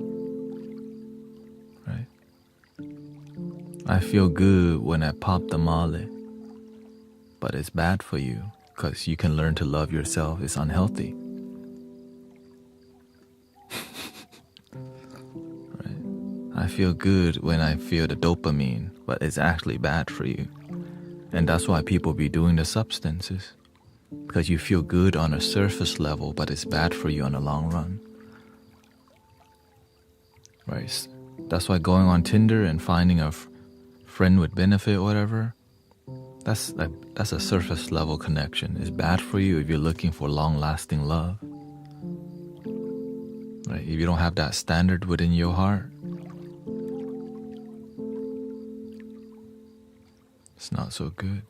[SPEAKER 1] I feel good when I pop the molly, but it's bad for you because you can learn to love yourself. It's unhealthy. Right? I feel good when I feel the dopamine, but it's actually bad for you. And that's why people be doing the substances, because you feel good on a surface level, but it's bad for you on the long run. Right? That's why going on Tinder and finding a friend with benefit or whatever, that's a surface level connection. It's bad for you if you're looking for long-lasting love. Right? If you don't have that standard within your heart, it's not so good.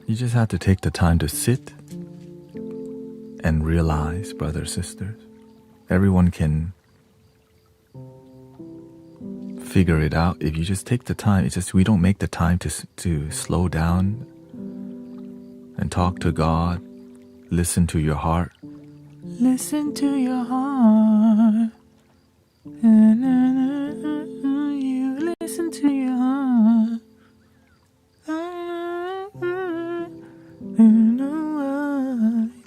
[SPEAKER 1] You just have to take the time to sit and realize, brothers, sisters, everyone can figure it out if you just take the time. It's just we don't make the time to slow down and talk to God, listen to your heart. Listen to your heart. You listen to your heart.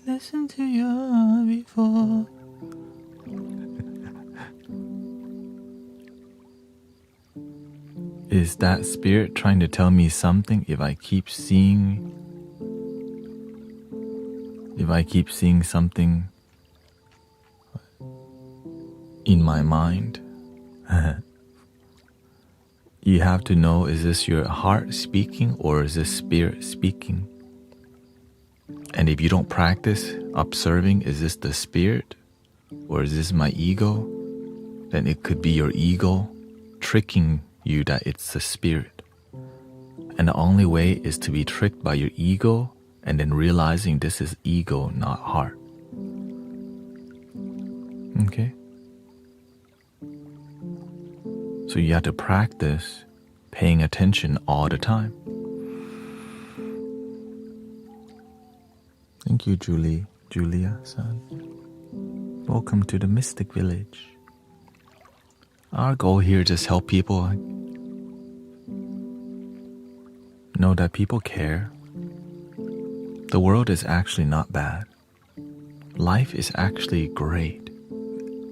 [SPEAKER 1] Listen to your heart before. Is that spirit trying to tell me something if I keep seeing something in my mind? You have to know, is this your heart speaking or is this spirit speaking? And if you don't practice observing, is this the spirit or is this my ego? Then it could be your ego tricking you that it's the spirit. And the only way is to be tricked by your ego and then realizing this is ego, not heart. Okay? So you have to practice paying attention all the time. Thank you, Julia-san. Welcome to the Mystic Village. Our goal here is just help people know that people care. The world is actually not bad. Life is actually great.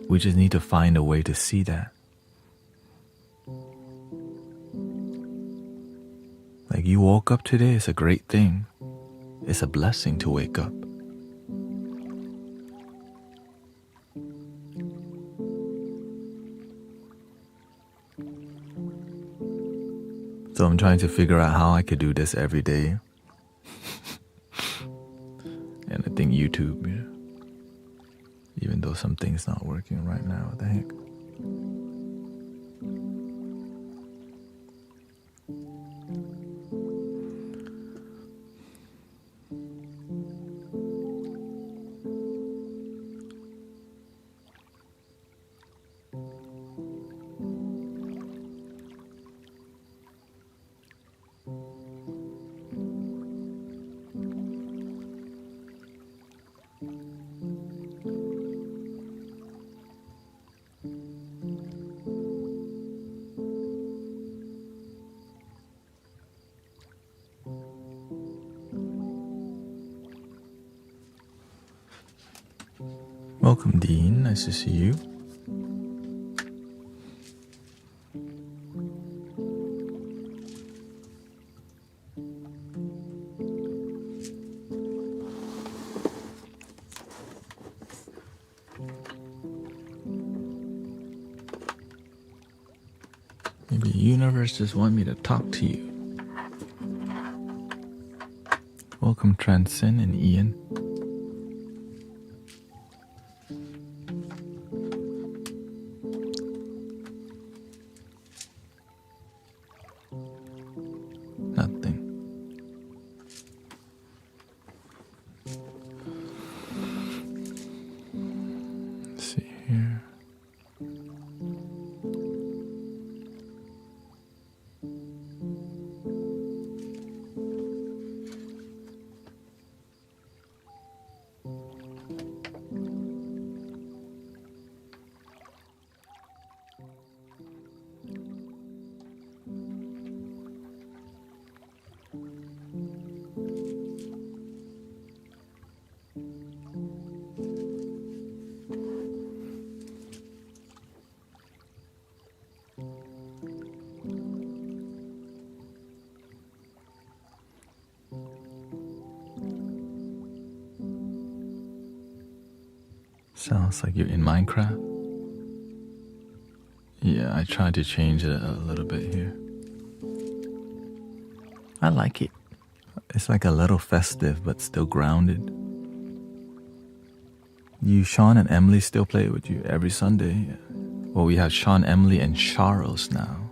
[SPEAKER 1] We just need to find a way to see that. Like you woke up today, it's a great thing. It's a blessing to wake up. So I'm trying to figure out how I could do this every day. And I think YouTube, even though something's not working right now, what the heck? Welcome, Dean. Nice to see you. universe just want me to talk to you. Welcome, Transcend and Ian. Nothing. Let's see here. Sounds like you're in Minecraft. Yeah, I tried to change it a little bit here. I like it. It's like a little festive, but still grounded. You, Sean, and Emily still play with you every Sunday. Well, we have Sean, Emily, and Charles now.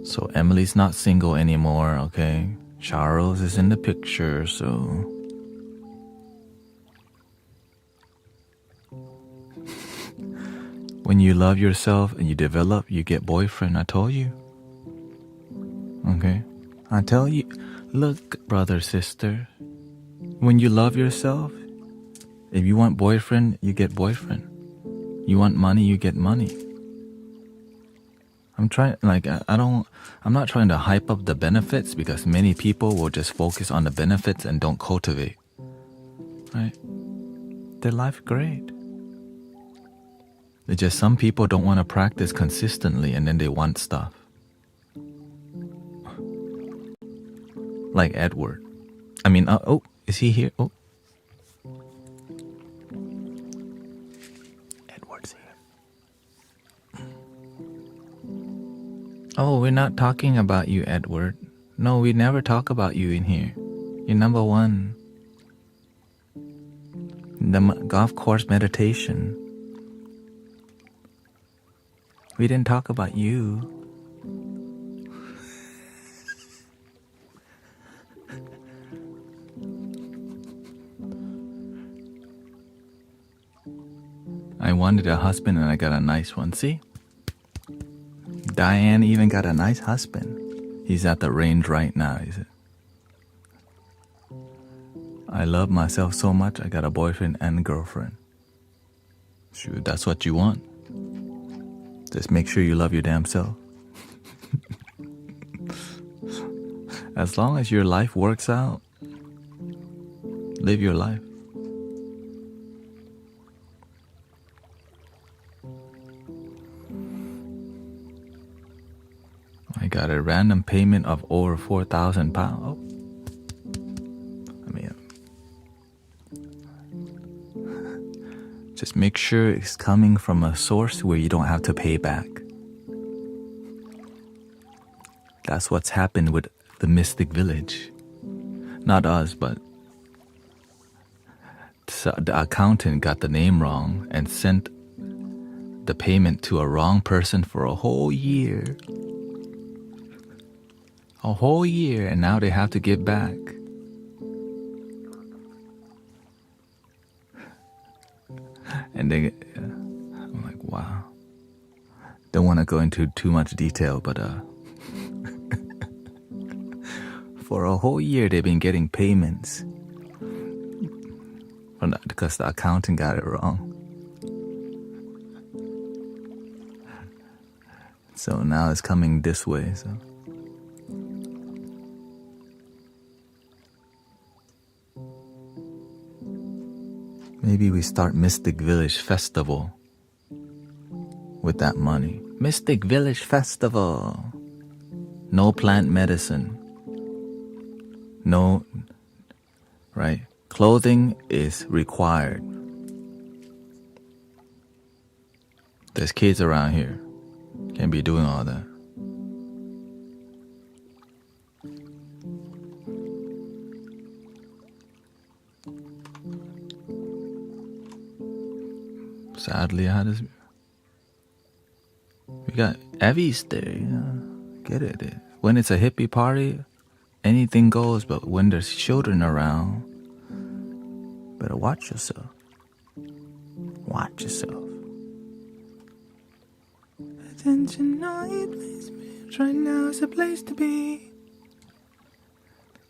[SPEAKER 1] So Emily's not single anymore, okay? Charles is in the picture, so... When you love yourself and you develop, you get boyfriend. I told you. Okay? I tell you. Look, brother, sister. When you love yourself, if you want boyfriend, you get boyfriend. You want money, you get money. I'm not trying to hype up the benefits because many people will just focus on the benefits and don't cultivate. Right? Their life great. It's just some people don't want to practice consistently and then they want stuff. Like Edward. I mean, oh, is he here? Oh. Edward's here. Oh, we're not talking about you, Edward. No, we never talk about you in here. You're number one. The golf course meditation. We didn't talk about you. I wanted a husband and I got a nice one. See? Diane even got a nice husband. He's at the range right now, is it? I love myself so much, I got a boyfriend and girlfriend. Shoot, that's what you want. Just make sure you love your damn self. As long as your life works out, live your life. I got a random payment of over 4,000 pounds. Oh. Just make sure it's coming from a source where you don't have to pay back. That's what's happened with the Mystic Village. Not us, but the accountant got the name wrong and sent the payment to a wrong person for a whole year. A whole year, and now they have to give back. And I'm like, wow. Don't want to go into too much detail, but for a whole year they've been getting payments because the accountant got it wrong. So now it's coming this way. So maybe we start Mystic Village Festival with that money. Mystic Village Festival. No plant medicine. No, right? Clothing is required. There's kids around here. Can't be doing all that. Sadly, we got Evie's there, you know. Get it? When it's a hippie party, anything goes, but when there's children around, better watch yourself. Watch yourself. Attention, right now is a place to be.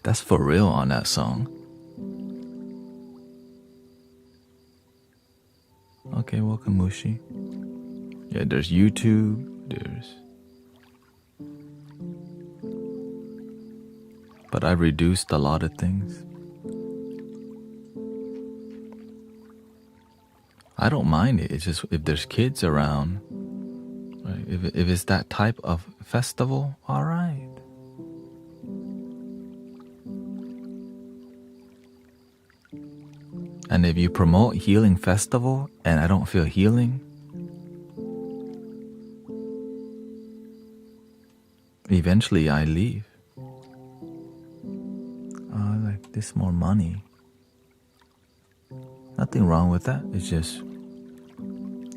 [SPEAKER 1] That's for real on that song. Okay, welcome, Mushi. Yeah, there's YouTube, but I reduced a lot of things. I don't mind it. It's just if there's kids around, right? If it's that type of festival, all right. And if you promote healing festival and I don't feel healing, eventually I leave. I like this more money. Nothing wrong with that. It's just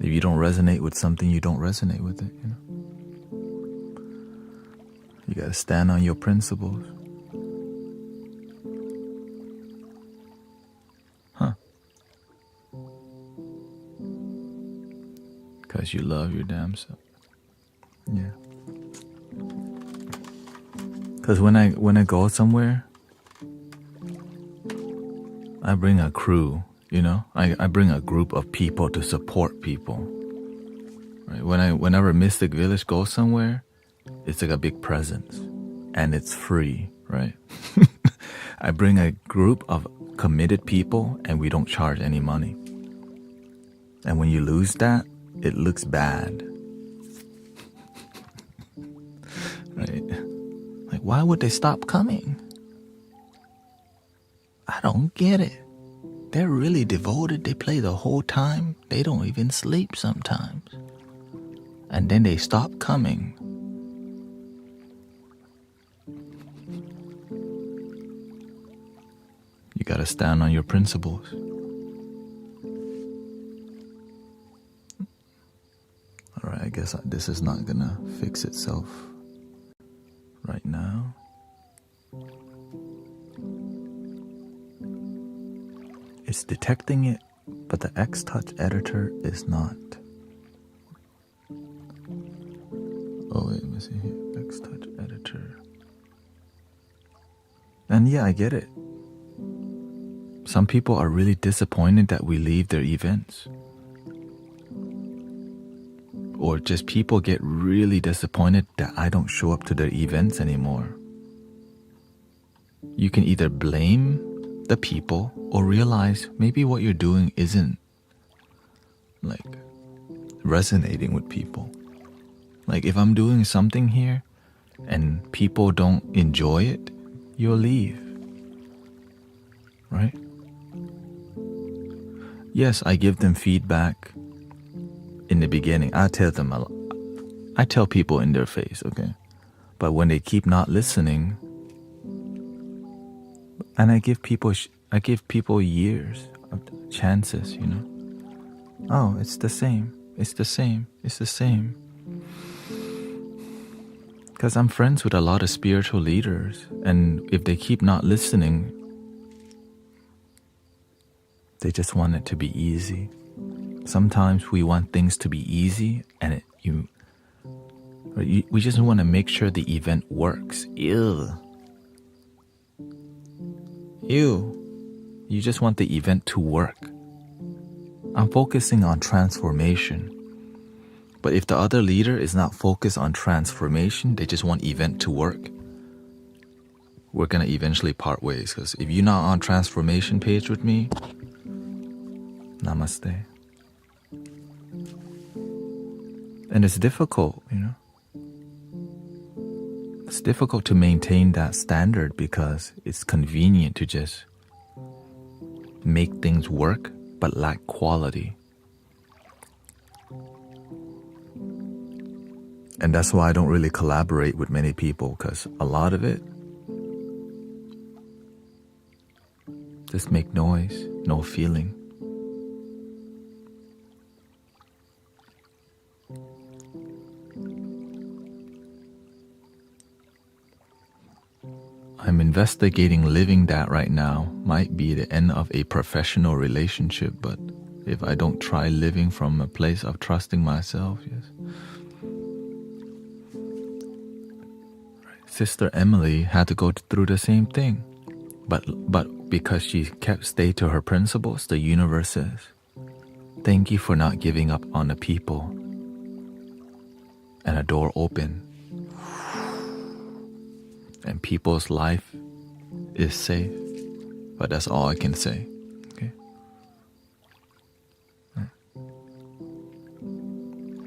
[SPEAKER 1] if you don't resonate with something, you don't resonate with it, you know. You gotta stand on your principles. Huh. 'Cause you love your damn self. Yeah. 'Cause when I go somewhere, I bring a crew, you know? I bring a group of people to support people. Right? Whenever Mystic Village goes somewhere, it's like a big presence. And it's free, right? I bring a group of committed people and we don't charge any money. And when you lose that, it looks bad. Right? Like, why would they stop coming? I don't get it. They're really devoted. They play the whole time. They don't even sleep sometimes. And then they stop coming. You gotta stand on your principles. Alright, I guess this is not gonna fix itself right now. It's detecting it, but the X-Touch editor is not. Oh wait, let me see here. X-Touch editor. And yeah, I get it. Some people are really disappointed that we leave their events. Or just people get really disappointed that I don't show up to their events anymore. You can either blame the people or realize maybe what you're doing isn't like resonating with people. Like if I'm doing something here and people don't enjoy it, you'll leave. Right? Yes, I give them feedback in the beginning. I tell people in their face, okay? But when they keep not listening, and I give people years of chances, you know. Oh, it's the same. It's the same. It's the same. Because I'm friends with a lot of spiritual leaders, and if they keep not listening, they just want it to be easy. Sometimes we want things to be easy, and we just want to make sure the event works. Ew. You just want the event to work. I'm focusing on transformation. But if the other leader is not focused on transformation, they just want event to work, we're going to eventually part ways. Because if you're not on transformation page with me, namaste. And it's difficult, you know. It's difficult to maintain that standard because it's convenient to just make things work but lack quality. And that's why I don't really collaborate with many people, because a lot of it just make noise, no feeling. I'm investigating living that right now. Might be the end of a professional relationship, but if I don't try living from a place of trusting myself, yes. Sister Emily had to go through the same thing. But because she kept stay to her principles, the universe says, thank you for not giving up on the people. And a door opened. And people's life is safe. But that's all I can say. Okay.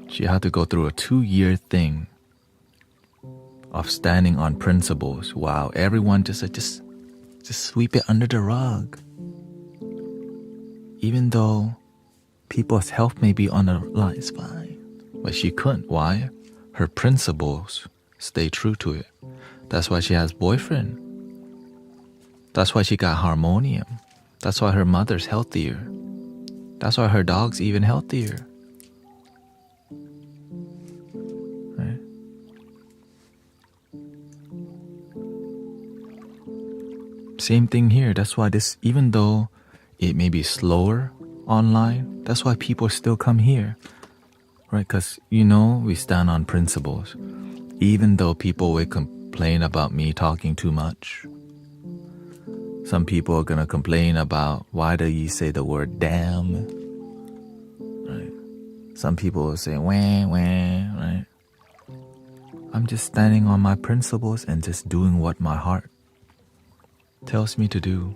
[SPEAKER 1] She had to go through a 2-year thing of standing on principles. Wow, everyone just sweep it under the rug. Even though people's health may be on the line, it's fine. But she couldn't. Why? Her principles stay true to it. That's why she has boyfriend. That's why she got harmonium. That's why her mother's healthier. That's why her dog's even healthier. Right? Same thing here. That's why this, even though it may be slower online, that's why people still come here. Right? Because, we stand on principles. Even though people will complain about me talking too much. Some people are going to complain about, why do you say the word damn? Right? Some people will say, wah, wah, right? I'm just standing on my principles and just doing what my heart tells me to do.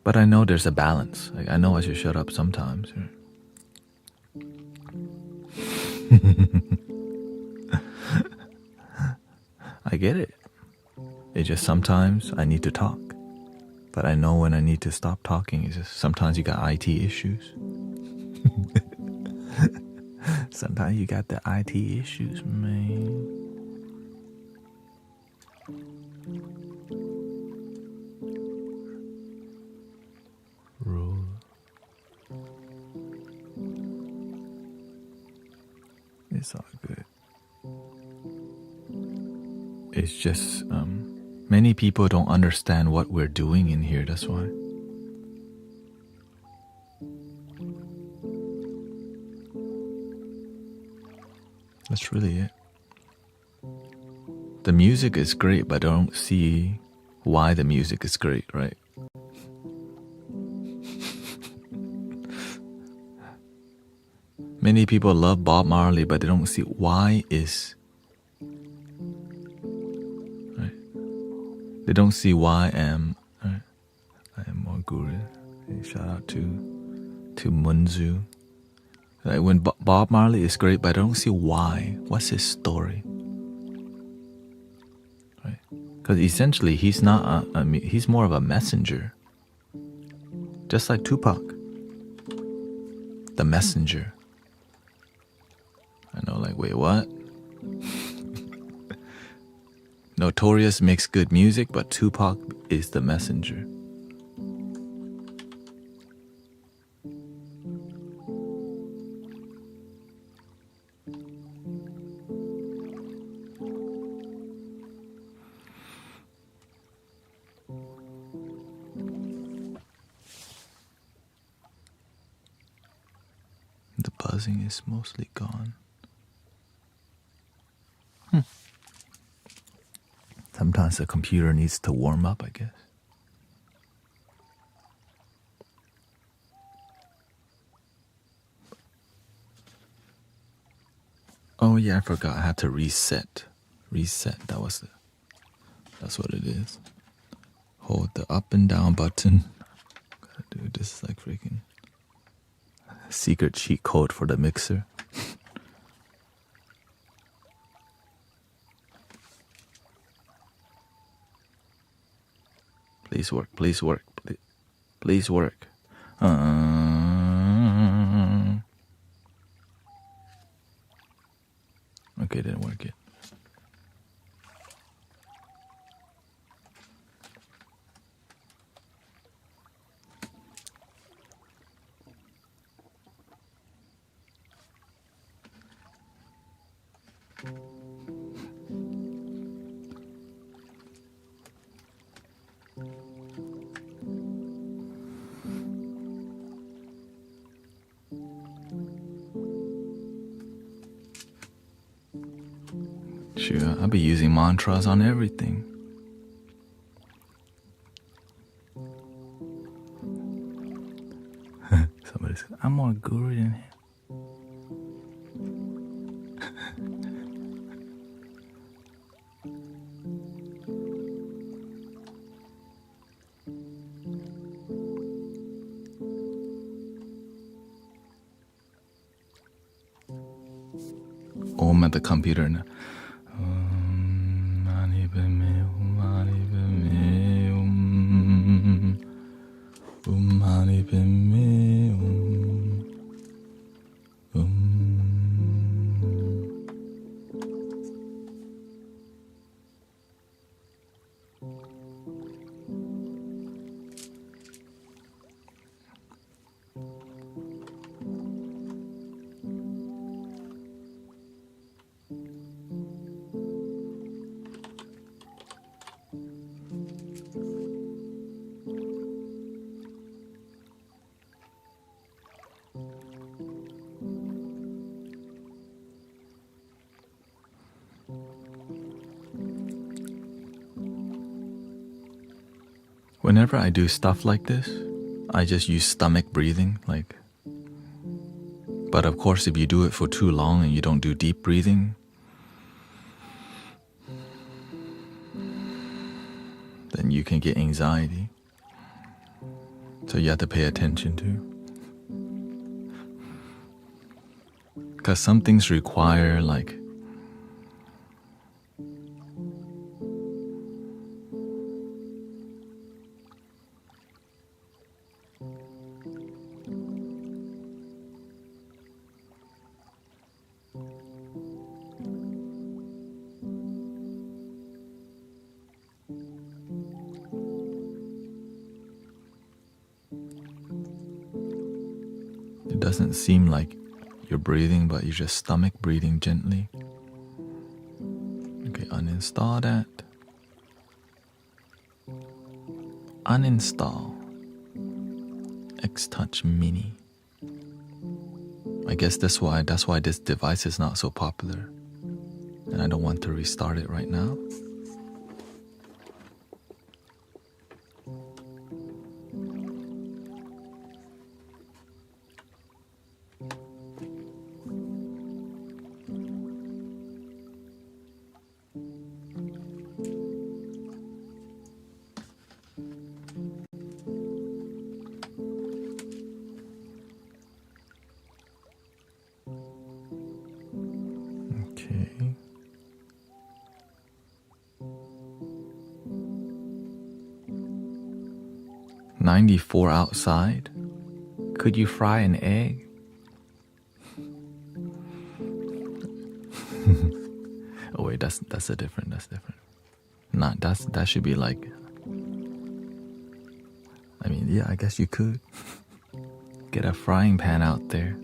[SPEAKER 1] But I know there's a balance. Like, I know I should shut up sometimes. Right? I get it. It's just sometimes I need to talk. But I know when I need to stop talking. It's just sometimes you got IT issues. Sometimes you got the IT issues, man. Rule. It's all good. It's just many people don't understand what we're doing in here, that's why. That's really it. The music is great, but I don't see why the music is great, right? Many people love Bob Marley, but they don't see why is. Right? They don't see why I am. Right? I am more guru. Hey, shout out to Munzu. Like when Bob Marley is great, but I don't see why. What's his story? Right? Because essentially, he's not. He's more of a messenger. Just like Tupac, the messenger. I know, like, wait, what? Notorious makes good music, but Tupac is the messenger. The buzzing is mostly gone. Sometimes the computer needs to warm up, I guess. Oh yeah, I forgot. I had to reset. That's what it is. Hold the up and down button. Dude, this is like freaking secret cheat code for the mixer. Please work. Please work. didn't work yet. Sure, I'll be using mantras on everything. Somebody said, I'm more guru than him. Oh, I'm at the computer now. Whenever I do stuff like this, I just use stomach breathing, but of course if you do it for too long and you don't do deep breathing, then you can get anxiety. So you have to pay attention to. Because some things require it doesn't seem like you're breathing, but you're just stomach breathing gently. Okay, uninstall that. Uninstall X-Touch Mini. I guess that's why this device is not so popular. And I don't want to restart it right now. Okay. $94 outside. Could you fry an egg? Oh wait, that's different. That should be like. I mean, yeah, I guess you could get a frying pan out there.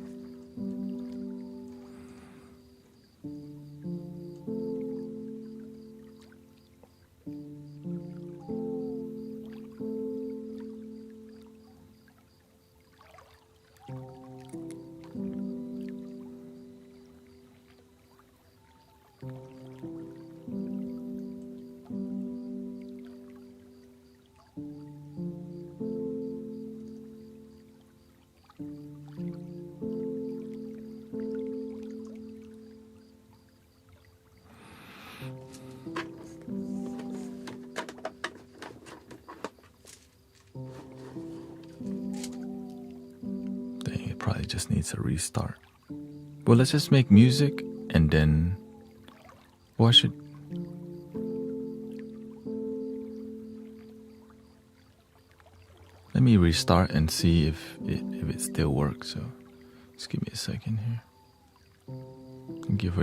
[SPEAKER 1] Probably just needs a restart. Well, let's just make music and then. Well, let me restart and see if it still works. So, just give me a second here. Thank you for